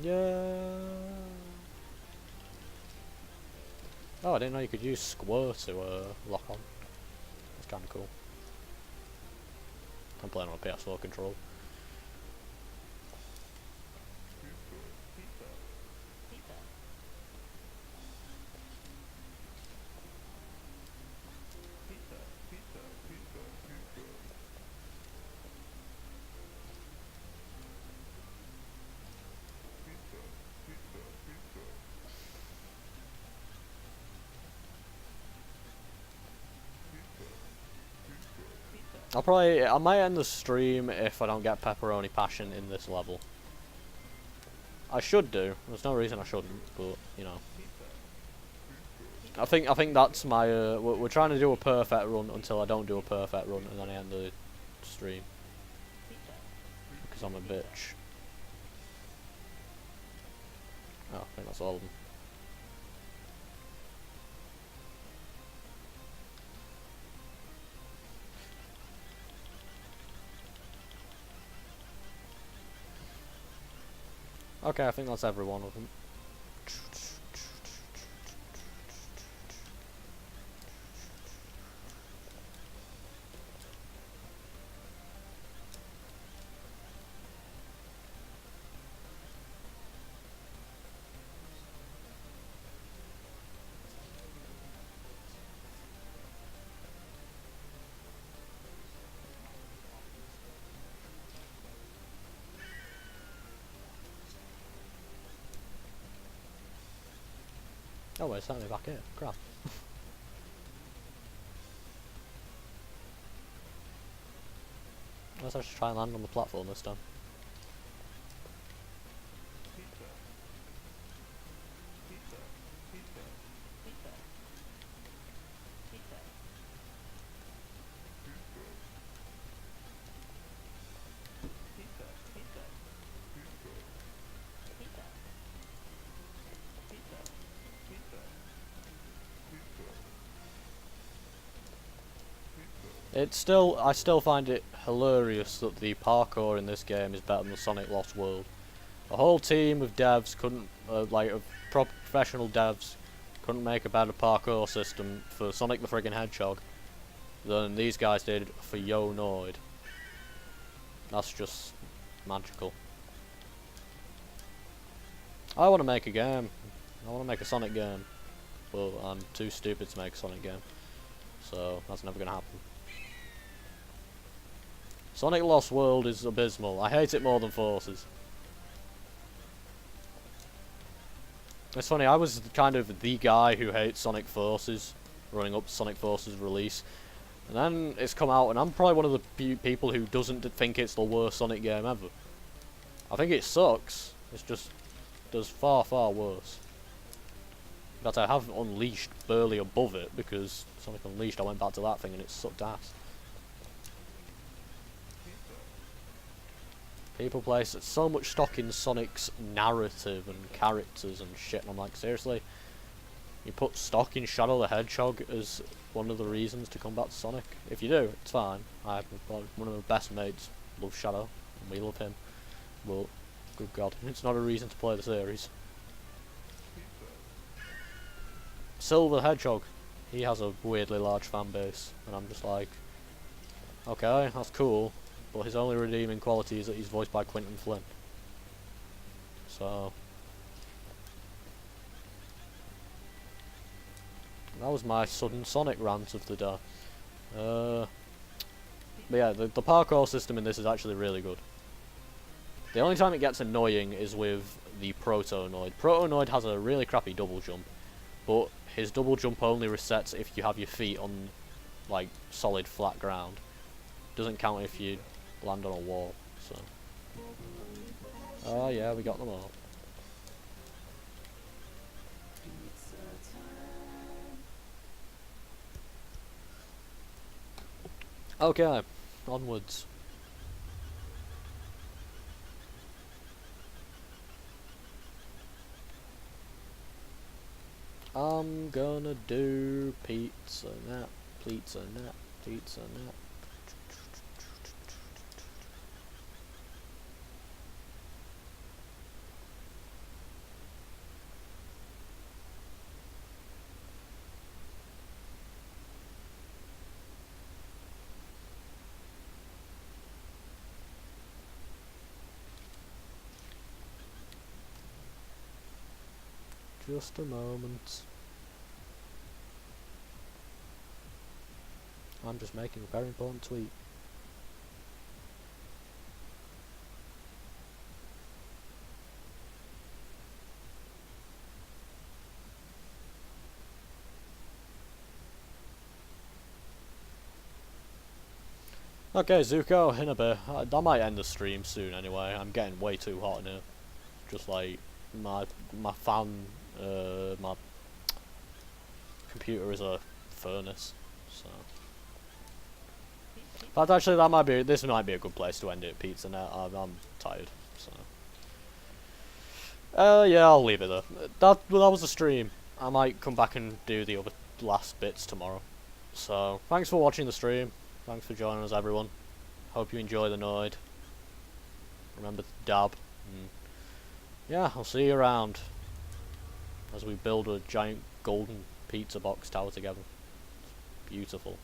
Yeah. Oh, I didn't know you could use Square to lock on. That's kind of cool. I'm playing on a PS4 control. I might end the stream if I don't get Pepperoni Passion in this level. I should do. There's no reason I shouldn't, but you know. I think that's my. We're trying to do a perfect run until I don't do a perfect run, and then I end the stream because I'm a bitch. Oh, I think that's all of them. Okay, I think that's every one of them. Oh wait, it's certainly back here. Crap. Let's actually try and land on the platform this time. I still find it hilarious that the parkour in this game is better than the Sonic Lost World. A whole team of devs couldn't, of proper professional devs, couldn't make a better parkour system for Sonic the friggin' Hedgehog than these guys did for Yo Noid. That's just magical. I want to make a game. I want to make a Sonic game. But I'm too stupid to make a Sonic game. So that's never going to happen. Sonic Lost World is abysmal. I hate it more than Forces. It's funny, I was kind of the guy who hates Sonic Forces, running up to Sonic Forces release. And then it's come out, and I'm probably one of the people who doesn't think it's the worst Sonic game ever. I think it sucks. It's just does far, far worse. But I have Unleashed barely above it, because Sonic Unleashed, I went back to that thing and it sucked ass. People place so much stock in Sonic's narrative and characters and shit, and I'm like, seriously? You put stock in Shadow the Hedgehog as one of the reasons to come back to Sonic? If you do, it's fine. One of my best mates loves Shadow, and we love him. But, good god, it's not a reason to play the series. Silver Hedgehog, he has a weirdly large fan base, and I'm just like, okay, that's cool, but his only redeeming quality is that he's voiced by Quentin Flynn. So, that was my sudden Sonic rant of the day. But yeah, the parkour system in this is actually really good. The only time it gets annoying is with the Proto-Noid. Proto-Noid has a really crappy double jump, but his double jump only resets if you have your feet on, like, solid flat ground. Doesn't count if you land on a wall, so. Oh yeah, we got them all. Okay, onwards. I'm gonna do pizza nap, pizza nap, pizza nap. Just a moment. I'm just making a very important tweet. Okay, Zuko, in a bit. I might end the stream soon anyway. I'm getting way too hot in here. Just like my fan, my computer is a furnace. So, but actually, this might be a good place to end it. Pizza Net. I'm tired. So, yeah, I'll leave it there. That was the stream. I might come back and do the other last bits tomorrow. So, thanks for watching the stream. Thanks for joining us, everyone. Hope you enjoy the Noid. Remember to dab. Yeah, I'll see you around as we build a giant golden pizza box tower together. Beautiful.